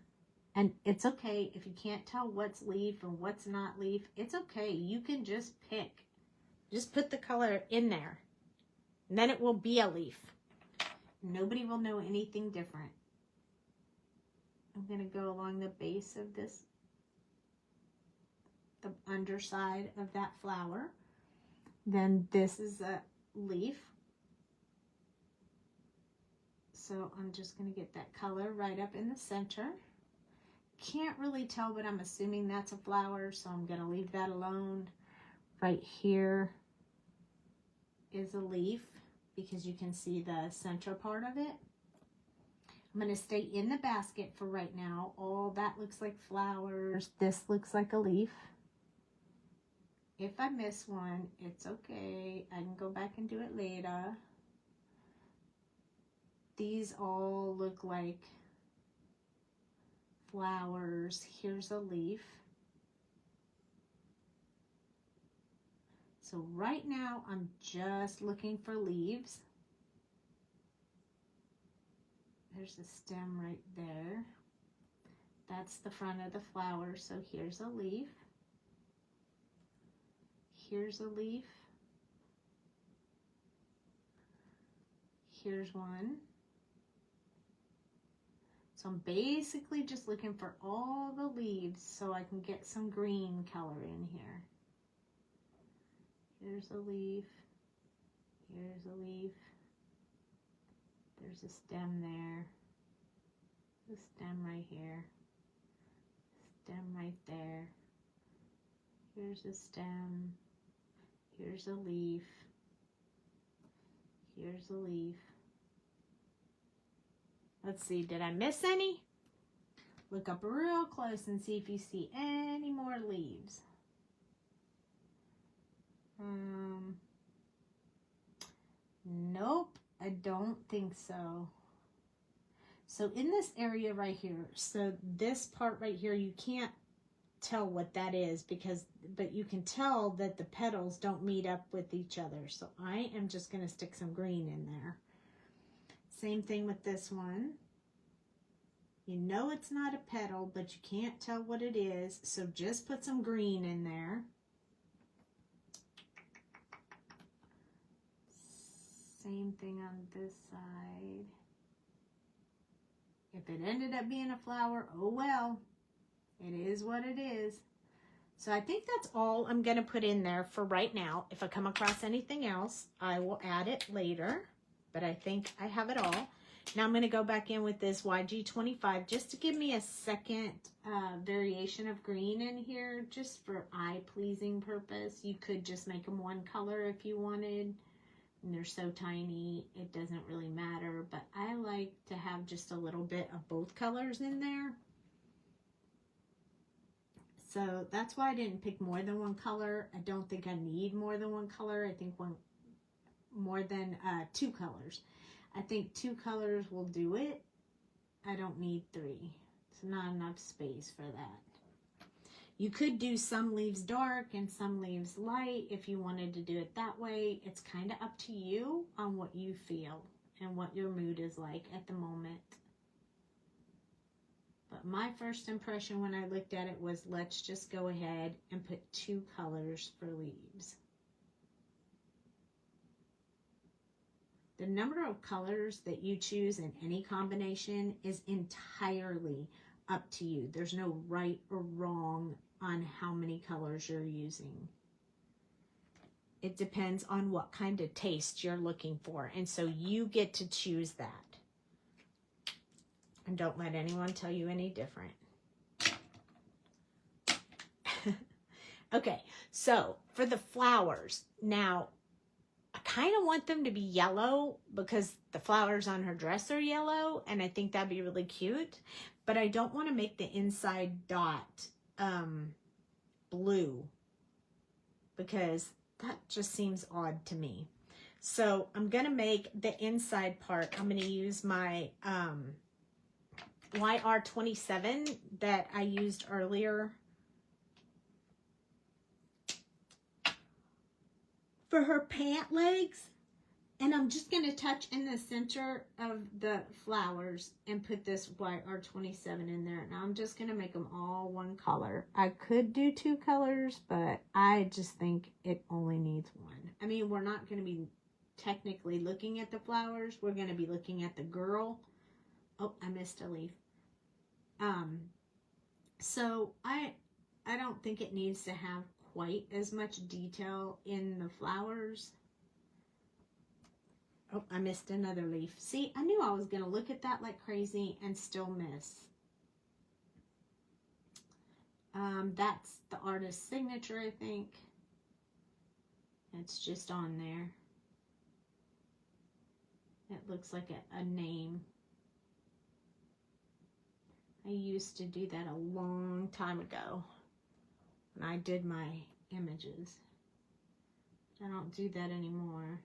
And it's okay if you can't tell what's leaf and what's not leaf. It's okay. You can just pick. Just put the color in there. And then it will be a leaf. Nobody will know anything different. I'm going to go along the base of this, the underside of that flower. Then this is a leaf. So I'm just going to get that color right up in the center. Can't really tell, but I'm assuming that's a flower, so I'm going to leave that alone. Right here is a leaf because you can see the center part of it. I'm going to stay in the basket for right now. All that looks like flowers. This looks like a leaf. If I miss one, it's okay. I can go back and do it later. These all look like flowers. Here's a leaf. So right now I'm just looking for leaves. There's a stem right there. That's the front of the flower. So here's a leaf. Here's a leaf. Here's one. So I'm basically just looking for all the leaves so I can get some green color in here. Here's a leaf. Here's a leaf. There's a stem there. The stem right here. Stem right there. Here's a stem. Here's a leaf. Here's a leaf. Let's see, did I miss any? Look up real close and see if you see any more leaves. Nope, I don't think so. So in this area right here, so this part right here, you can't tell what that is but you can tell that the petals don't meet up with each other. So I am just going to stick some green in there. Same thing with this one. You know it's not a petal, but you can't tell what it is, so just put some green in there. Same thing on this side. If it ended up being a flower, oh well. It is what it is. So I think that's all I'm going to put in there for right now. If I come across anything else, I will add it later. But I think I have it all. Now I'm going to go back in with this YG25 just to give me a second variation of green in here, just for eye-pleasing purpose. You could just make them one color if you wanted. And they're so tiny, it doesn't really matter. But I like to have just a little bit of both colors in there. So that's why I didn't pick more than one color. I don't think I need more than one color. I think more than 2 colors. I think 2 colors will do it. I don't need 3. It's not enough space for that. You could do some leaves dark and some leaves light if you wanted to do it that way. It's kind of up to you on what you feel and what your mood is like at the moment. But my first impression when I looked at it was, let's just go ahead and put 2 colors for leaves. The number of colors that you choose in any combination is entirely up to you. There's no right or wrong on how many colors you're using. It depends on what kind of taste you're looking for, and so you get to choose that. And don't let anyone tell you any different. Okay, so for the flowers, now I kind of want them to be yellow because the flowers on her dress are yellow, and I think that'd be really cute. But I don't want to make the inside dot blue because that just seems odd to me. So I'm going to make the inside part. I'm going to use my YR27 that I used earlier for her pant legs. And I'm just going to touch in the center of the flowers and put this YR27 in there. Now I'm just going to make them all one color. I could do 2 colors, but I just think it only needs 1. I mean, we're not going to be technically looking at the flowers. We're going to be looking at the girl. Oh, I missed a leaf. So I don't think it needs to have quite as much detail in the flowers. Oh, I missed another leaf. See, I knew I was going to look at that like crazy and still miss. That's the artist's signature, I think. It's just on there. It looks like a name. I used to do that a long time ago when I did my images. I don't do that anymore.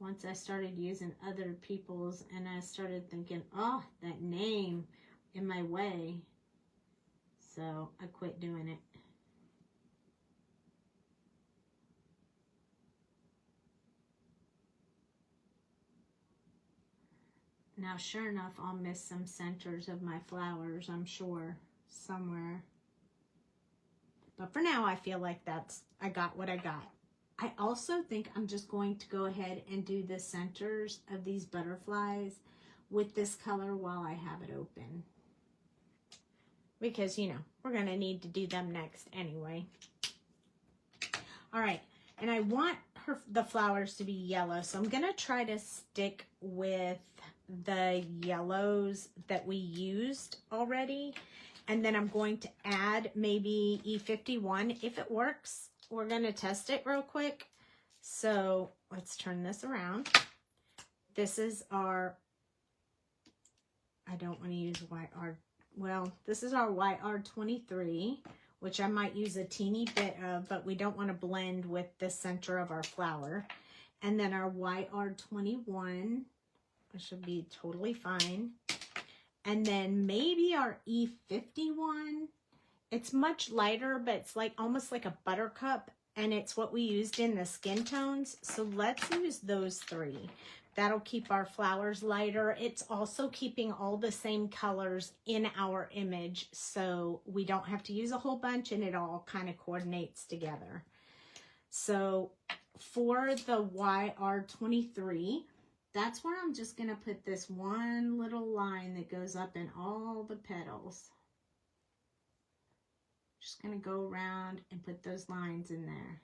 Once I started using other people's and I started thinking, oh, that name in my way. So I quit doing it. Now, sure enough, I'll miss some centers of my flowers, I'm sure, somewhere. But for now, I feel like I got what I got. I also think I'm just going to go ahead and do the centers of these butterflies with this color while I have it open. Because, you know, we're going to need to do them next anyway. All right. And I want the flowers to be yellow. So I'm going to try to stick with the yellows that we used already. And then I'm going to add maybe E51 if it works. We're going to test it real quick. So let's turn this around. This is our, I don't want to use YR, well, this is our YR23, which I might use a teeny bit of, but we don't want to blend with the center of our flower. And then our YR21, which should be totally fine. And then maybe our E51. It's much lighter, but it's like almost like a buttercup, and it's what we used in the skin tones. So let's use those 3. That'll keep our flowers lighter. It's also keeping all the same colors in our image, so we don't have to use a whole bunch, and it all kind of coordinates together. So for the YR23, that's where I'm just going to put this one little line that goes up in all the petals. Just going to go around and put those lines in there.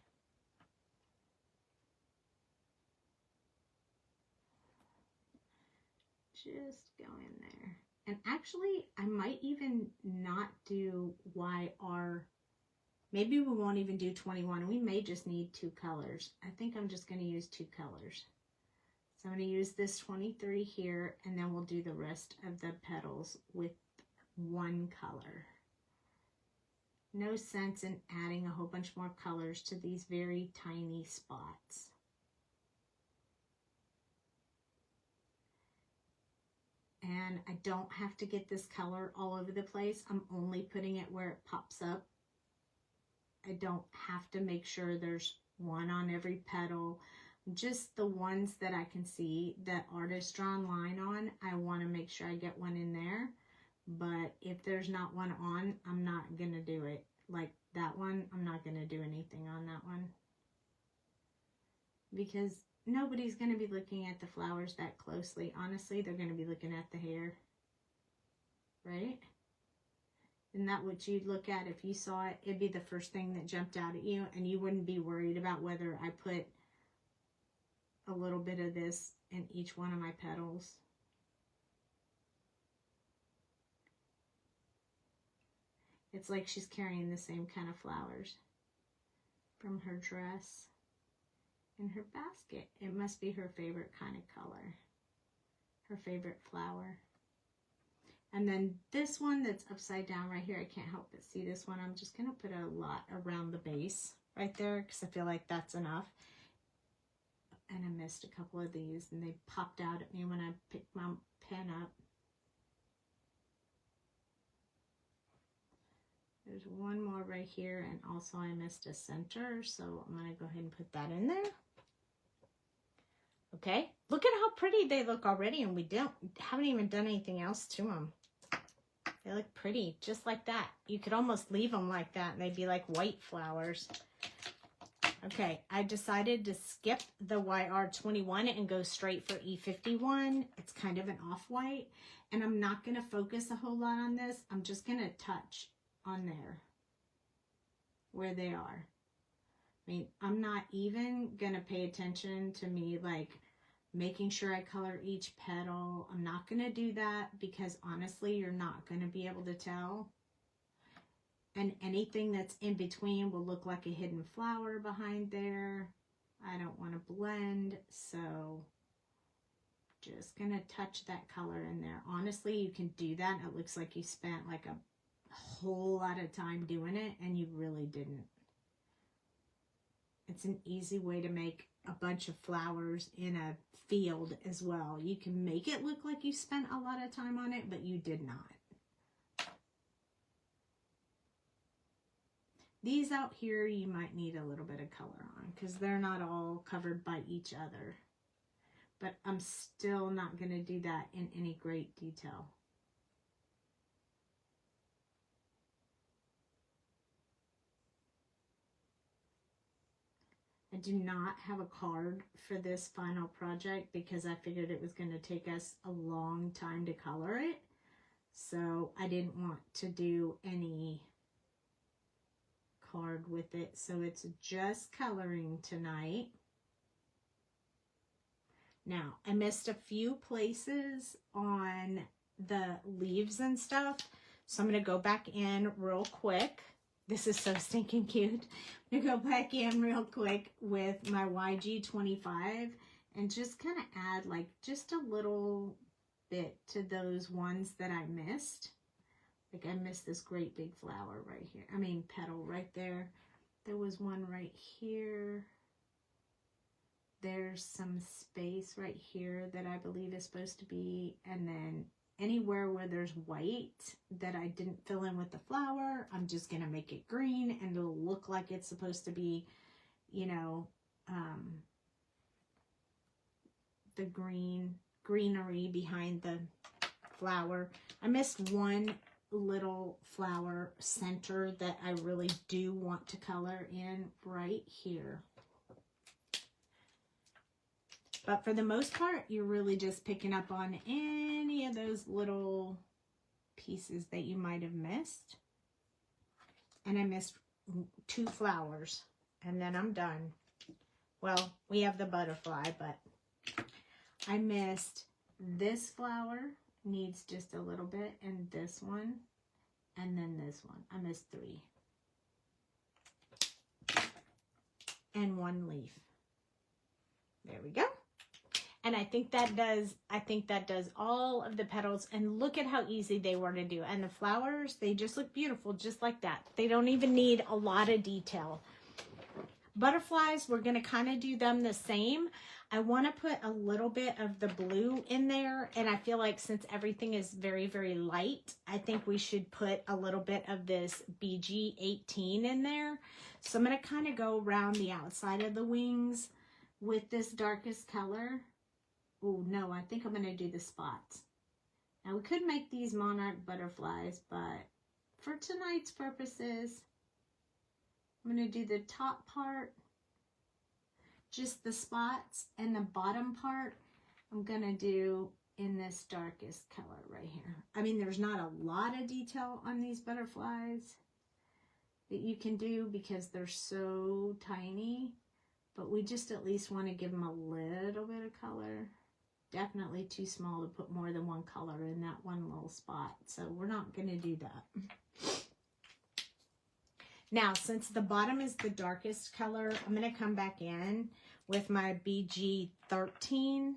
Just go in there. And actually, I might even not do YR. Maybe we won't even do 21. We may just need 2 colors. I think I'm just going to use 2 colors. So I'm going to use this 23 here, and then we'll do the rest of the petals with 1 color. No sense in adding a whole bunch more colors to these very tiny spots. And I don't have to get this color all over the place. I'm only putting it where it pops up. I don't have to make sure there's 1 on every petal. Just the ones that I can see that artist drawn line on, I want to make sure I get 1 in there. But if there's not 1 on, I'm not going to do it. Like that one, I'm not going to do anything on that one. Because nobody's going to be looking at the flowers that closely. Honestly, they're going to be looking at the hair. Right? Isn't that what you'd look at if you saw it? It'd be the first thing that jumped out at you, and you wouldn't be worried about whether I put a little bit of this in each one of my petals. It's like she's carrying the same kind of flowers from her dress in her basket. It must be her favorite kind of color, her favorite flower. And then this one that's upside down right here, I can't help but see this one. I'm just going to put a lot around the base right there because I feel like that's enough. And I missed a couple of these and they popped out at me when I picked my pen up. There's one more right here, and also I missed a center, so I'm going to go ahead and put that in there. Okay, look at how pretty they look already, and we haven't even done anything else to them. They look pretty, just like that. You could almost leave them like that, and they'd be like white flowers. Okay, I decided to skip the YR21 and go straight for E51. It's kind of an off-white, and I'm not going to focus a whole lot on this. I'm just going to touch on there where they are. I mean, I'm not even gonna pay attention to me like making sure I color each petal. I'm not gonna do that because honestly you're not gonna be able to tell, and anything that's in between will look like a hidden flower behind there. I don't want to blend, so just gonna touch that color in there. Honestly, you can do that. It looks like you spent like a whole lot of time doing it and you really didn't. It's an easy way to make a bunch of flowers in a field as well. You can make it look like you spent a lot of time on it, but you did not. These out here you might need a little bit of color on because they're not all covered by each other, but I'm still not going to do that in any great detail. I do not have a card for this final project because I figured it was going to take us a long time to color it. So I didn't want to do any card with it. So it's just coloring tonight. Now, I missed a few places on the leaves and stuff. So I'm going to go back in real quick. This is so stinking cute. I'm going to go back in real quick with my YG25 and just kind of add like just a little bit to those ones that I missed. Like I missed this great big flower right here. I mean petal right there. There was one right here. There's some space right here that I believe is supposed to be, and then anywhere where there's white that I didn't fill in with the flower, I'm just going to make it green and it'll look like it's supposed to be, you know, the greenery behind the flower. I missed one little flower center that I really do want to color in right here. But for the most part, you're really just picking up on any of those little pieces that you might have missed. And I missed 2 flowers, and then I'm done. Well, we have the butterfly, but I missed this flower, needs just a little bit, and this one, and then this one. I missed 3. And 1 leaf. There we go. And I think that does all of the petals, and look at how easy they were to do. And the flowers, they just look beautiful just like that. They don't even need a lot of detail. Butterflies, we're going to kind of do them the same. I want to put a little bit of the blue in there, and I feel like since everything is very, very light, I think we should put a little bit of this BG18 in there. So I'm going to kind of go around the outside of the wings with this darkest color. Oh, no, I think I'm going to do the spots. Now, we could make these monarch butterflies, but for tonight's purposes, I'm going to do the top part, just the spots, and the bottom part, I'm going to do in this darkest color right here. I mean, there's not a lot of detail on these butterflies that you can do because they're so tiny, but we just at least want to give them a little bit of color. Definitely too small to put more than one color in that one little spot, so we're not going to do that. Now, since the bottom is the darkest color, I'm going to come back in with my BG13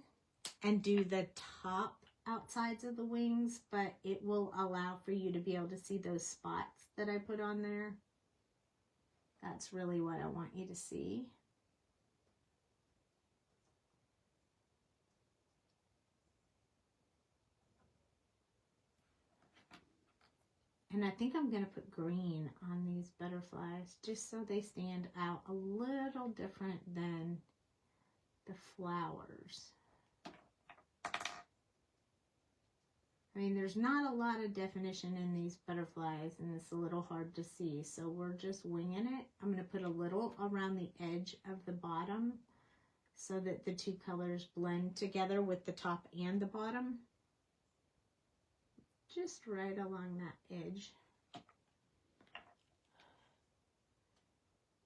and do the top outsides of the wings, but it will allow for you to be able to see those spots that I put on there. That's really what I want you to see. And I think I'm going to put green on these butterflies just so they stand out a little different than the flowers. I mean, there's not a lot of definition in these butterflies, and it's a little hard to see, so we're just winging it. I'm going to put a little around the edge of the bottom so that the two colors blend together with the top and the bottom. Just right along that edge.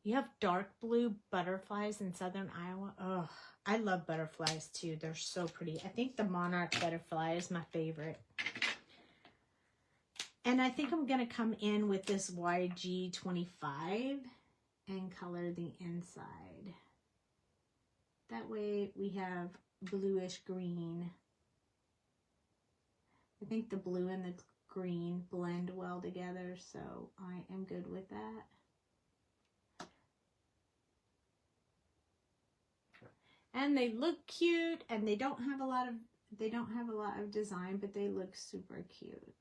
You have dark blue butterflies in southern Iowa. Oh, I love butterflies too. They're so pretty. I think the monarch butterfly is my favorite. And I think I'm going to come in with this YG25 and color the inside. That way we have bluish green. I think the blue and the green blend well together, so I am good with that. And they look cute, and they don't have a lot of design, but they look super cute.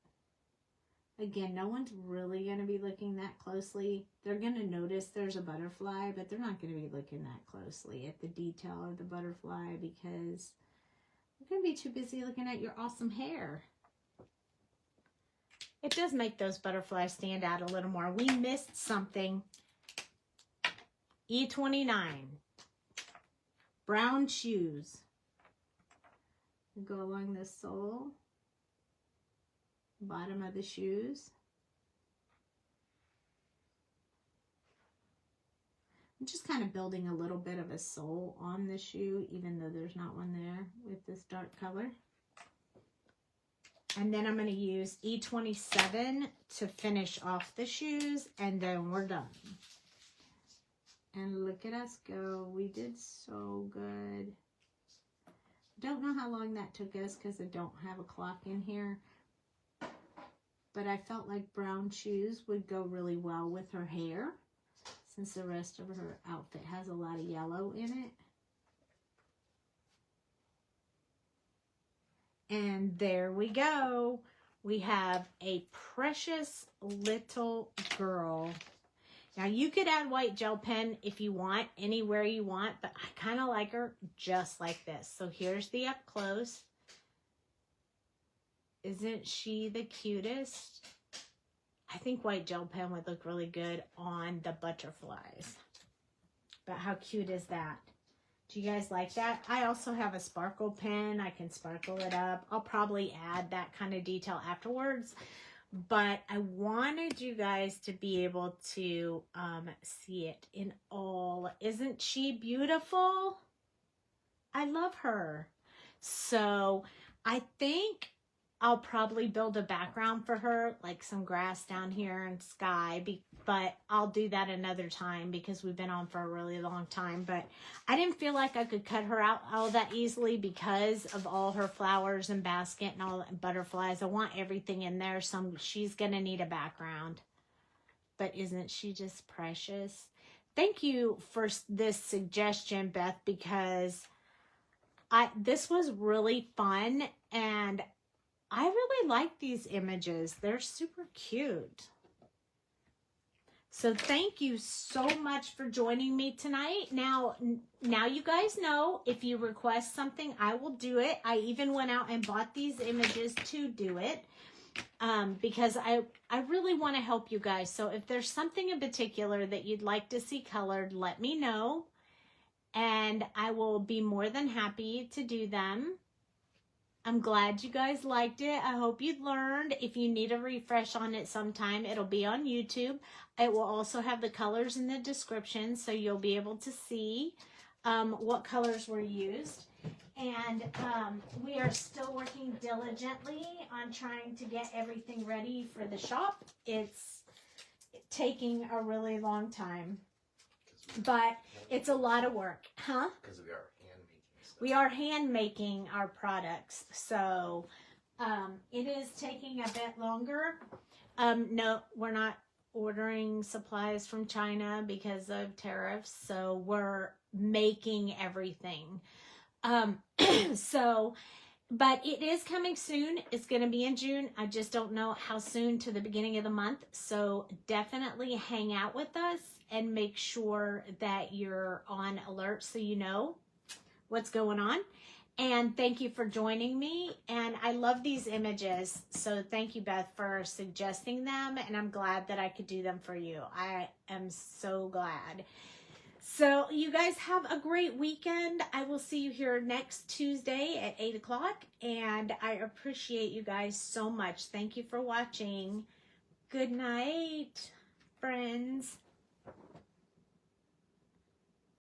Again, no one's really going to be looking that closely. They're going to notice there's a butterfly, but they're not going to be looking that closely at the detail of the butterfly because they're going to be too busy looking at your awesome hair. It does make those butterflies stand out a little more. We missed something. E29. Brown shoes. Go along the sole. Bottom of the shoes. I'm just kind of building a little bit of a sole on the shoe, even though there's not one there with this dark color. And then I'm going to use E27 to finish off the shoes, and then we're done. And look at us go. We did so good. Don't know how long that took us because I don't have a clock in here. But I felt like brown shoes would go really well with her hair since the rest of her outfit has a lot of yellow in it. And there we go. We have a precious little girl. Now you could add white gel pen if you want, anywhere you want, but I kind of like her just like this. So here's the up close. Isn't she the cutest? I think white gel pen would look really good on the butterflies. But how cute is that? Do you guys like that? I also have a sparkle pen. I can sparkle it up. I'll probably add that kind of detail afterwards. But I wanted you guys to be able to see it in all. Isn't she beautiful? I love her. So I think I'll probably build a background for her, like some grass down here and sky, but I'll do that another time because we've been on for a really long time. But I didn't feel like I could cut her out all that easily because of all her flowers and basket and all that butterflies. I want everything in there, so she's going to need a background. But isn't she just precious? Thank you for this suggestion, Beth, because this was really fun, and I really like these images. They're super cute. So thank you so much for joining me tonight. Now you guys know if you request something, I will do it. I even went out and bought these images to do it because I really want to help you guys. So if there's something in particular that you'd like to see colored, let me know. And I will be more than happy to do them. I'm glad you guys liked it. I hope you learned. If you need a refresh on it sometime, it'll be on YouTube. It will also have the colors in the description, so you'll be able to see what colors were used. And we are still working diligently on trying to get everything ready for the shop. It's taking a really long time, but it's a lot of work, huh? Because we are hand making stuff. We are hand making our products, so it is taking a bit longer. No, we're not ordering supplies from China because of tariffs, so we're making everything. So, but it is coming soon. It's going to be in June. I just don't know how soon to the beginning of the month. So definitely hang out with us and make sure that you're on alert so you know what's going on. And thank you for joining me. And I love these images. So thank you, Beth, for suggesting them. And I'm glad that I could do them for you. I am so glad. So you guys have a great weekend. I will see you here next Tuesday at 8 o'clock. And I appreciate you guys so much. Thank you for watching. Good night, friends.